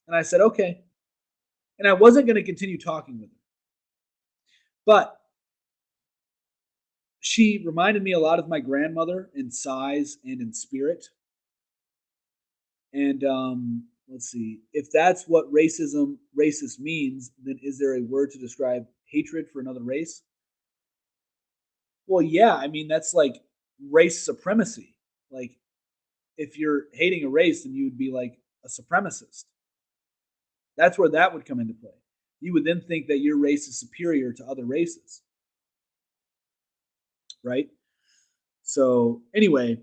And I said, "Okay." And I wasn't going to continue talking with her. But she reminded me a lot of my grandmother in size and in spirit. And let's see, if that's what racist means, then is there a word to describe hatred for another race? Well, yeah, I mean that's like race supremacy. Like if you're hating a race, then you would be like a supremacist. That's where that would come into play. You would then think that your race is superior to other races, right? So anyway,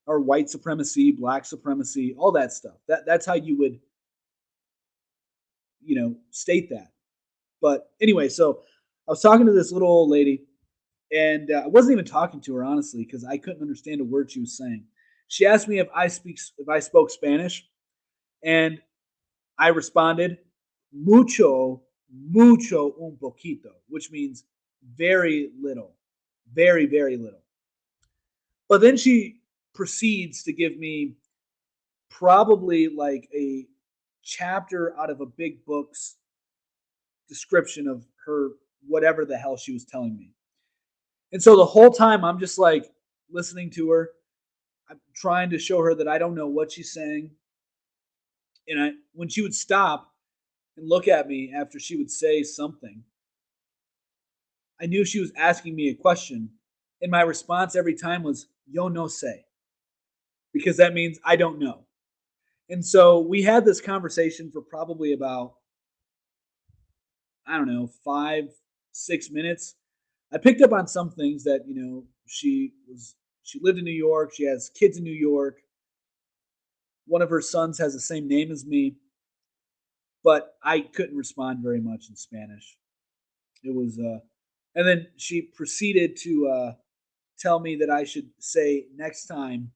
or white supremacy, black supremacy, all that stuff. That's how you would, state that. But anyway, so I was talking to this little old lady, and I wasn't even talking to her honestly because I couldn't understand a word she was saying. She asked me if I spoke Spanish, and I responded mucho, mucho un poquito, which means very little, very, very little. But then she proceeds to give me probably like a chapter out of a big book's description of her whatever the hell she was telling me. And so the whole time I'm just like listening to her. I'm trying to show her that I don't know what she's saying. And when she would stop and look at me after she would say something, I knew she was asking me a question. And my response every time was, yo no sé, because that means I don't know. And so we had this conversation for probably about, I don't know, 5, 6 minutes. I picked up on some things that, she lived in New York. She has kids in New York. One of her sons has the same name as me, but I couldn't respond very much in Spanish. It was, and then she proceeded to tell me that I should say next time.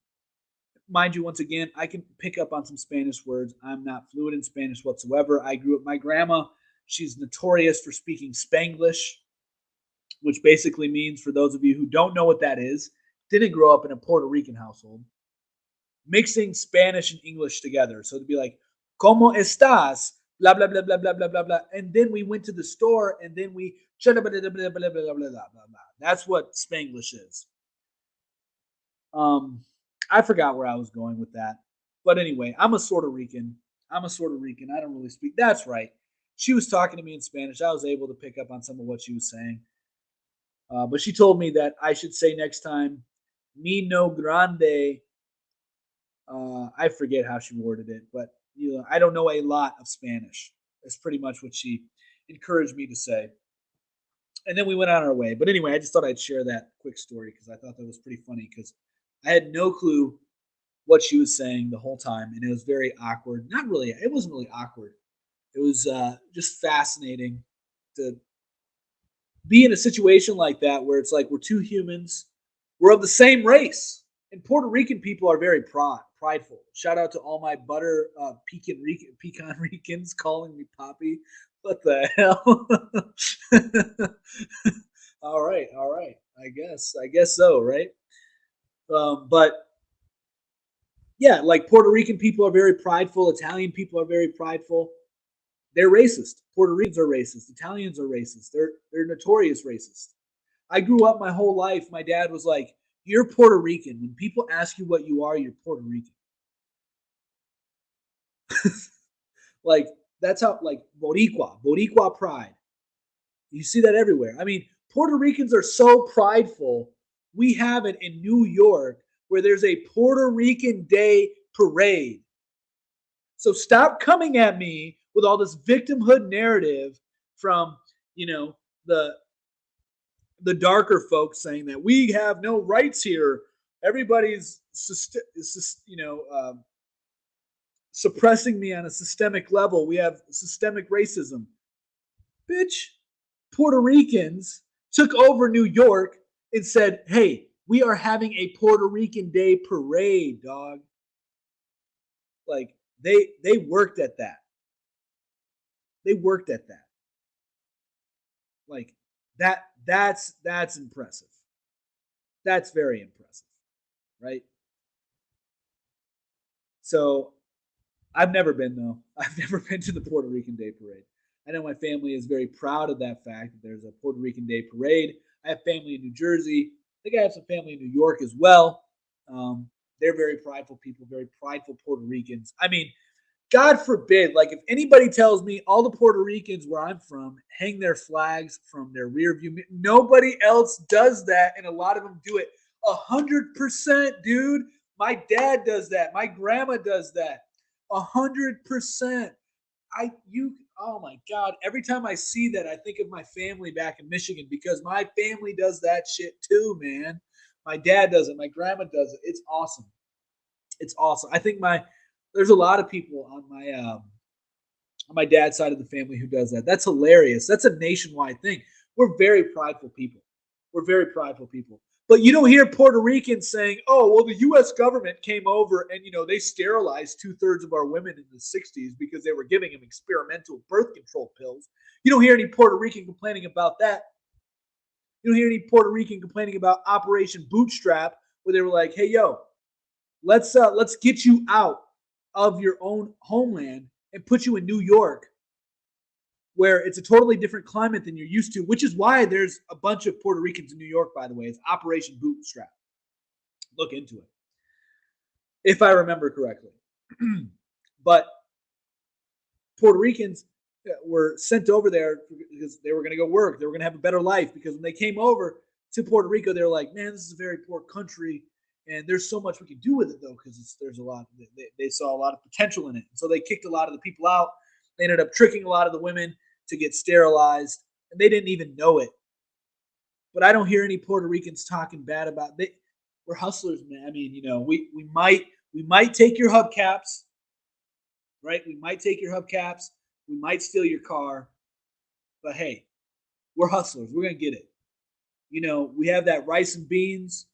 Mind you, once again, I can pick up on some Spanish words. I'm not fluent in Spanish whatsoever. I grew up, my grandma, she's notorious for speaking Spanglish, which basically means, for those of you who don't know what that is, didn't grow up in a Puerto Rican household, mixing Spanish and English together. So to be like, ¿Cómo estás? Blah, blah, blah, blah, blah, blah, blah, blah. And then we went to the store and then we, blah, blah, blah, blah, blah, blah, blah, blah, blah. That's what Spanglish is. I forgot where I was going with that. But anyway, I'm a Puerto Rican. I'm a Puerto Rican. I don't really speak. That's right. She was talking to me in Spanish. I was able to pick up on some of what she was saying. But she told me that I should say next time, "Mi no grande." I forget how she worded it, but I don't know a lot of Spanish. That's pretty much what she encouraged me to say. And then we went on our way. But anyway, I just thought I'd share that quick story because I thought that was pretty funny because I had no clue what she was saying the whole time, and it was very awkward. Not really. It wasn't really awkward. It was just fascinating to be in a situation like that where it's like we're two humans, we're of the same race, and Puerto Rican people are very prideful. Shout out to all my butter pecan Ricans calling me Poppy. What the hell? All right. I guess so, right? But yeah, like Puerto Rican people are very prideful. Italian people are very prideful. They're racist. Puerto Ricans are racist. Italians are racist. They're notorious racist. I grew up my whole life. My dad was like, "You're Puerto Rican. When people ask you what you are, you're Puerto Rican." Like that's how like Boricua pride. You see that everywhere. I mean, Puerto Ricans are so prideful. We have it in New York where there's a Puerto Rican Day parade. So stop coming at me with all this victimhood narrative from, you know, the darker folks saying that we have no rights here. Everybody's, suppressing me on a systemic level. We have systemic racism. Bitch, Puerto Ricans took over New York and said, "Hey, we are having a Puerto Rican Day parade, dog." Like they worked at that. They worked at that. Like that's impressive. That's very impressive, right? So I've never been though. I've never been to the Puerto Rican Day Parade. I know my family is very proud of that fact that there's a Puerto Rican Day Parade. I have family in New Jersey. I think I have some family in New York as well. They're very prideful people, very prideful Puerto Ricans. I mean, God forbid, like if anybody tells me all the Puerto Ricans where I'm from hang their flags from their rear view, nobody else does that, and a lot of them do it 100%, dude. My dad does that. My grandma does that. 100%. Oh my God. Every time I see that, I think of my family back in Michigan because my family does that shit too, man. My dad does it. My grandma does it. It's awesome. It's awesome. I think there's a lot of people on my dad's side of the family who does that. That's hilarious. That's a nationwide thing. We're very prideful people. We're very prideful people. But you don't hear Puerto Ricans saying, "Oh, well, the U.S. government came over and they sterilized 2/3 of our women in the '60s because they were giving them experimental birth control pills." You don't hear any Puerto Rican complaining about that. You don't hear any Puerto Rican complaining about Operation Bootstrap, where they were like, "Hey, yo, let's get you out of your own homeland and put you in New York, where it's a totally different climate than you're used to," which is why there's a bunch of Puerto Ricans in New York, by the way. It's Operation Bootstrap. Look into it, if I remember correctly. But Puerto Ricans were sent over there because they were going to go work. They were going to have a better life because when they came over to Puerto Rico, they were like, "Man, this is a very poor country. And there's so much we can do with it, though, because there's a lot." They saw a lot of potential in it. So they kicked a lot of the people out. They ended up tricking a lot of the women to get sterilized, and they didn't even know it. But I don't hear any Puerto Ricans talking bad about it. We're hustlers, man. I mean, we We might take your hubcaps, right? We might take your hubcaps. We might steal your car. But hey, we're hustlers. We're going to get it. We have that rice and beans,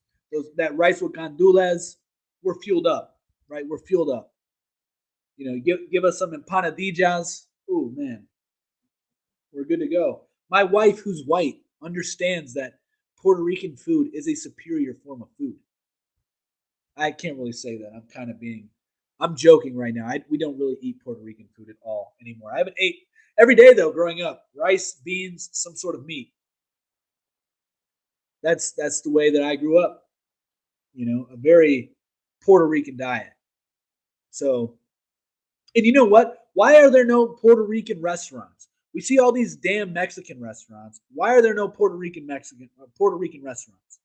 that rice with gandules. We're fueled up, right? We're fueled up. Give us some empanadillas. Ooh, man, we're good to go. My wife, who's white, understands that Puerto Rican food is a superior form of food. I can't really say that. I'm joking right now. We don't really eat Puerto Rican food at all anymore. I haven't ate every day though growing up. Rice, beans, some sort of meat. That's the way that I grew up. A very Puerto Rican diet. So, and you know what? Why are there no Puerto Rican restaurants? We see all these damn Mexican restaurants. Why are there no Puerto Rican restaurants?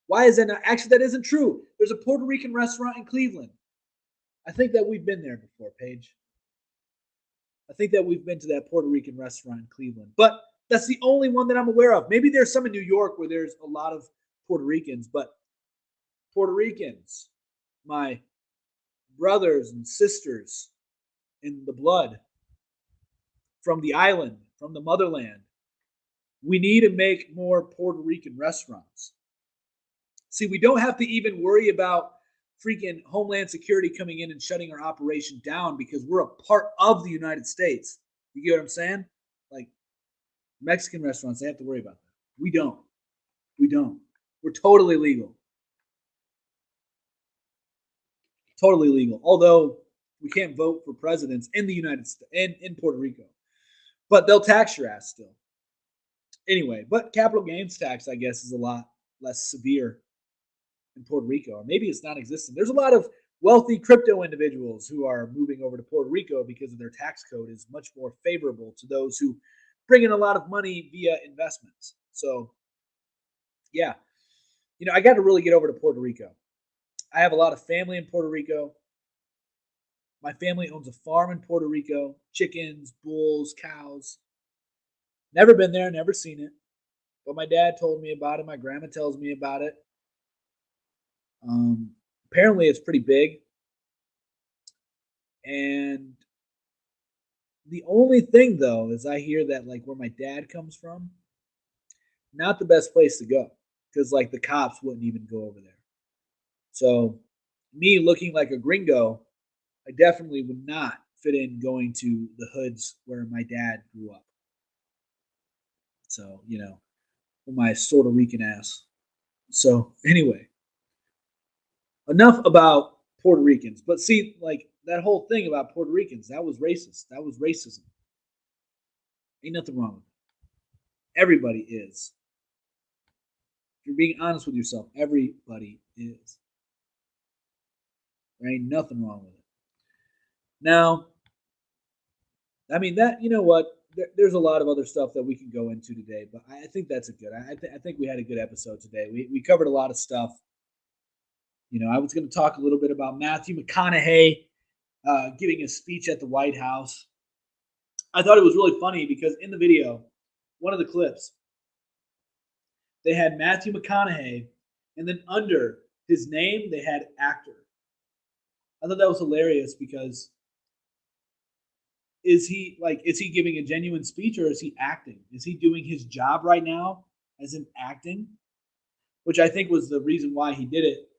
Why is that not? Actually, that isn't true. There's a Puerto Rican restaurant in Cleveland. I think that we've been there before, Paige. I think that we've been to that Puerto Rican restaurant in Cleveland. But that's the only one that I'm aware of. Maybe there's some in New York where there's a lot of Puerto Ricans, but Puerto Ricans, my brothers and sisters in the blood, from the island, from the motherland, we need to make more Puerto Rican restaurants. See, we don't have to even worry about freaking Homeland Security coming in and shutting our operation down because we're a part of the United States. You get what I'm saying? Like Mexican restaurants, they have to worry about that. We don't. We're totally legal. Totally legal. Although we can't vote for presidents in the United States and in Puerto Rico. But they'll tax your ass still. Anyway, but capital gains tax, I guess, is a lot less severe in Puerto Rico. Or maybe it's non-existent. There's a lot of wealthy crypto individuals who are moving over to Puerto Rico because of their tax code is much more favorable to those who bring in a lot of money via investments. So, yeah. I got to really get over to Puerto Rico. I have a lot of family in Puerto Rico. My family owns a farm in Puerto Rico, chickens, bulls, cows. Never been there, never seen it. But my dad told me about it. My grandma tells me about it. Apparently, it's pretty big. And the only thing, though, is I hear that, like, where my dad comes from, not the best place to go. Because, like, the cops wouldn't even go over there. So, me looking like a gringo, I definitely would not fit in going to the hoods where my dad grew up. So, my Puerto Rican ass. So, anyway, enough about Puerto Ricans. But see, like, that whole thing about Puerto Ricans, that was racist. That was racism. Ain't nothing wrong with it. Everybody is. If you're being honest with yourself, everybody is. There ain't nothing wrong with it. Now, I mean, that, you know what? There's a lot of other stuff that we can go into today, but I think that's a good. I think we had a good episode today. We covered a lot of stuff. I was going to talk a little bit about Matthew McConaughey giving a speech at the White House. I thought it was really funny because in the video, one of the clips, they had Matthew McConaughey, and then under his name, they had actor. I thought that was hilarious because is he giving a genuine speech or is he acting? Is he doing his job right now as in acting? Which I think was the reason why he did it.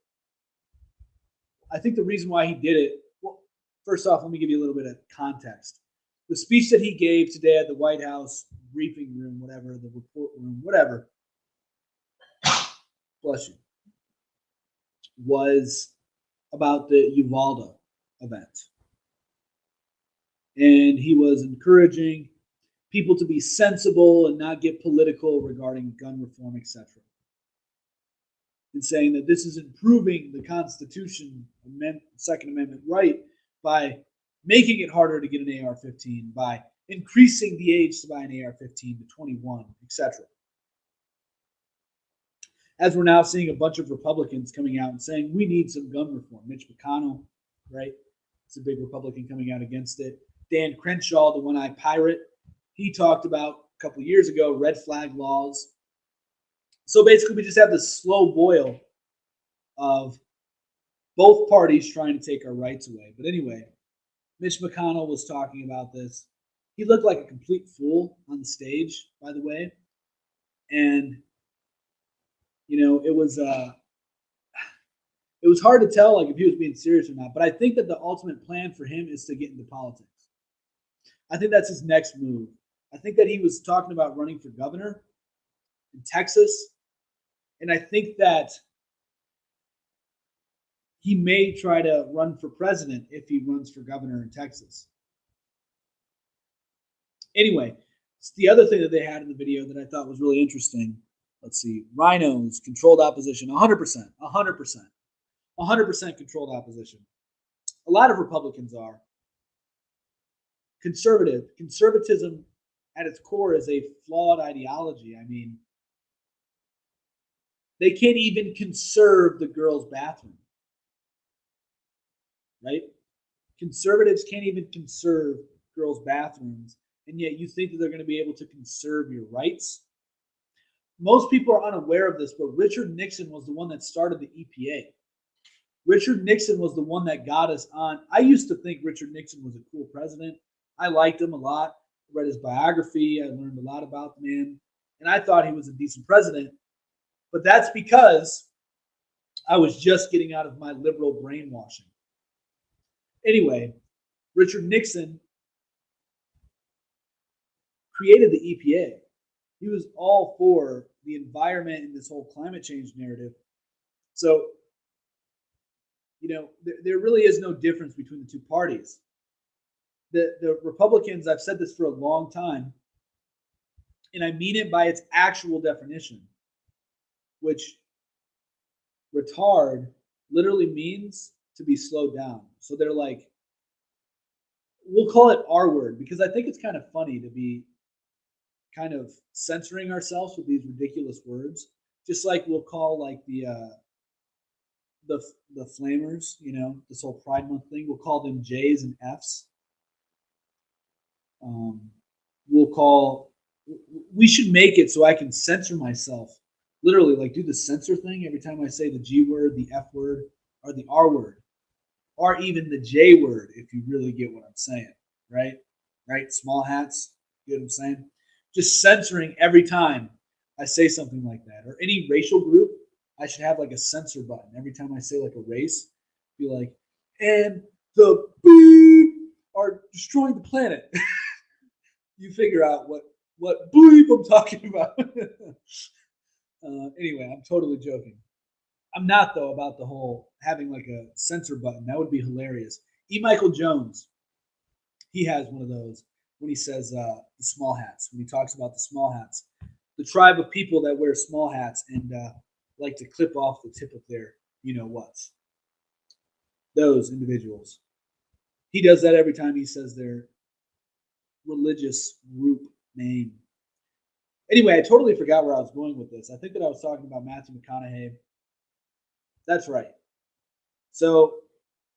I think the reason why he did it, well, first off, let me give you a little bit of context. The speech that he gave today at the White House briefing room, whatever, the report room, whatever, bless you, was about the Uvalde event. And he was encouraging people to be sensible and not get political regarding gun reform, etc. And saying that this is improving the Constitution, Second Amendment right by making it harder to get an AR-15, by increasing the age to buy an AR-15 to 21, etc. As we're now seeing a bunch of Republicans coming out and saying we need some gun reform. Mitch McConnell, right? It's a big Republican coming out against it. Dan Crenshaw, the one-eyed pirate, he talked about a couple of years ago red flag laws. So basically, we just have this slow boil of Both parties trying to take our rights away. But anyway, Mitch McConnell was talking about this. He looked like a complete fool on the stage, by the way. And it was hard to tell like if he was being serious or not. But I think that the ultimate plan for him is to get into politics. I think that's his next move. I think that he was talking about running for governor in Texas. And I think that he may try to run for president if he runs for governor in Texas. Anyway, it's the other thing that they had in the video that I thought was really interesting. Let's see. Rhinos, controlled opposition, 100%, 100%, 100% controlled opposition. A lot of Republicans are. Conservatism at its core is a flawed ideology. I mean, they can't even conserve the girls' bathroom, right? Conservatives can't even conserve girls' bathrooms, and yet you think that they're going to be able to conserve your rights? Most people are unaware of this, but Richard Nixon was the one that started the EPA. Richard Nixon was the one that got us on. I used to think Richard Nixon was a cool president. I liked him a lot. I read his biography. I learned a lot about the man, and I thought he was a decent president. But that's because I was just getting out of my liberal brainwashing. Anyway, Richard Nixon created the EPA. He was all for the environment and this whole climate change narrative. So, there really is no difference between the two parties. The Republicans, I've said this for a long time, and I mean it by its actual definition, which retard literally means to be slowed down. So they're like, we'll call it R word because I think it's kind of funny to be kind of censoring ourselves with these ridiculous words. Just like we'll call like the flamers, this whole Pride Month thing, we'll call them J's and F's. We should make it so I can censor myself. Literally, like do the censor thing every time I say the G word, the F word, or the R word, or even the J word, if you really get what I'm saying, right? Right? Small hats, you know what I'm saying? Just censoring every time I say something like that. Or any racial group, I should have like a censor button. Every time I say like a race, be like, and the beep are destroying the planet. You figure out what bleep I'm talking about. Anyway, I'm totally joking. I'm not though about the whole having like a censor button. That would be hilarious. E. Michael Jones, he has one of those when he says the small hats. When he talks about the small hats, the tribe of people that wear small hats and like to clip off the tip of their whats. Those individuals. He does that every time he says their religious group name. Anyway, I totally forgot where I was going with this. I think that I was talking about Matthew McConaughey. That's right. So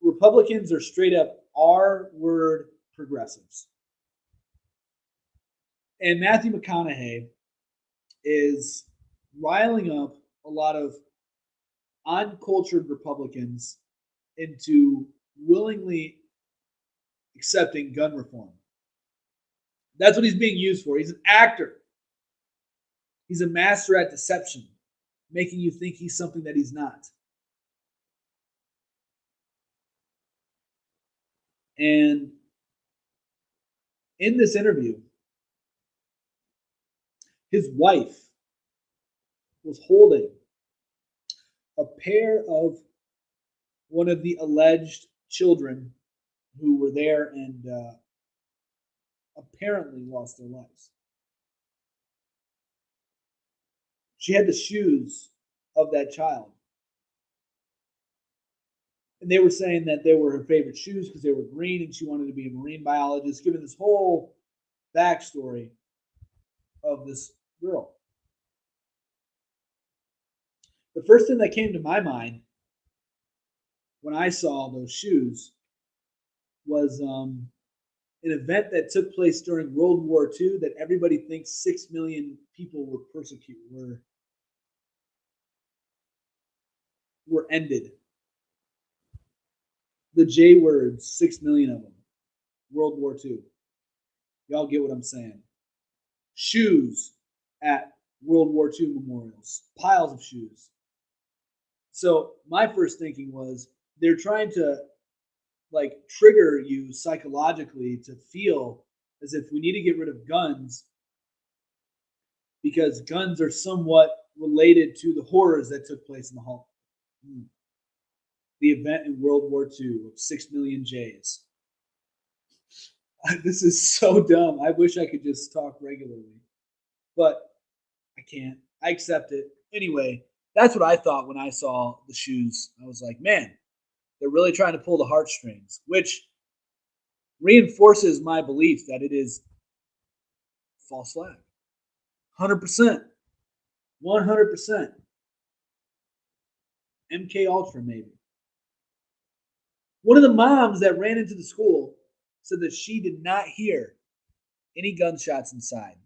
Republicans are straight up R-word progressives. And Matthew McConaughey is riling up a lot of uncultured Republicans into willingly accepting gun reform. That's what he's being used for. He's an actor. He's a master at deception, making you think he's something that he's not. And in this interview, his wife was holding a pair of one of the alleged children who were there and apparently lost their lives. She had the shoes of that child. And they were saying that they were her favorite shoes because they were green and she wanted to be a marine biologist, given this whole backstory of this girl. The first thing that came to my mind when I saw those shoes was an event that took place during World War II that everybody thinks 6 million people were persecuted, were ended. the J words, 6 million of them. World War II. Y'all get what I'm saying. Shoes at World War II memorials, piles of shoes. So my first thinking was they're trying to like trigger you psychologically to feel as if we need to get rid of guns because guns are somewhat related to the horrors that took place in the Holocaust. The event in World War II of 6 million J's. This is so dumb. I wish I could just talk regularly, but I can't. I accept it. Anyway, that's what I thought when I saw the shoes. I was like, man, they're really trying to pull the heartstrings, which reinforces my belief that it is false flag. 100%. 100%. MK Ultra, maybe. One of the moms that ran into the school said that she did not hear any gunshots inside,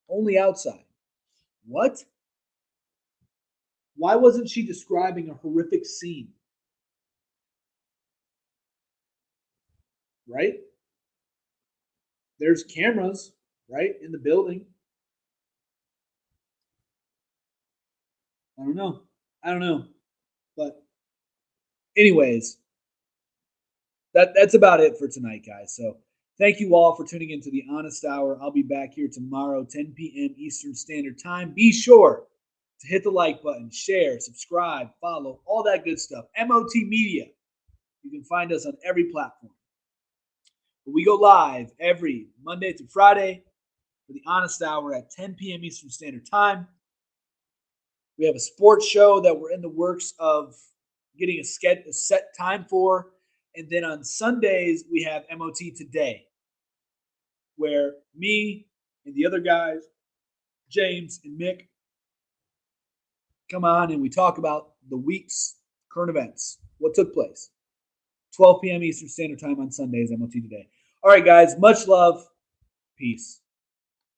only outside. What? Why wasn't she describing a horrific scene? Right? There's cameras, right, in the building. I don't know. I don't know. But anyways, that's about it for tonight, guys. So thank you all for tuning into the Honest Hour. I'll be back here tomorrow, 10 p.m. Eastern Standard Time. Be sure to hit the like button, share, subscribe, follow, all that good stuff. MOT Media. You can find us on every platform. But we go live every Monday through Friday for the Honest Hour at 10 p.m. Eastern Standard Time. We have a sports show that we're in the works of getting a set time for. And then on Sundays, we have MOT Today, where me and the other guys, James and Mick, come on and we talk about the week's current events, what took place. 12 p.m. Eastern Standard Time on Sundays, MOT Today. All right, guys, much love. Peace.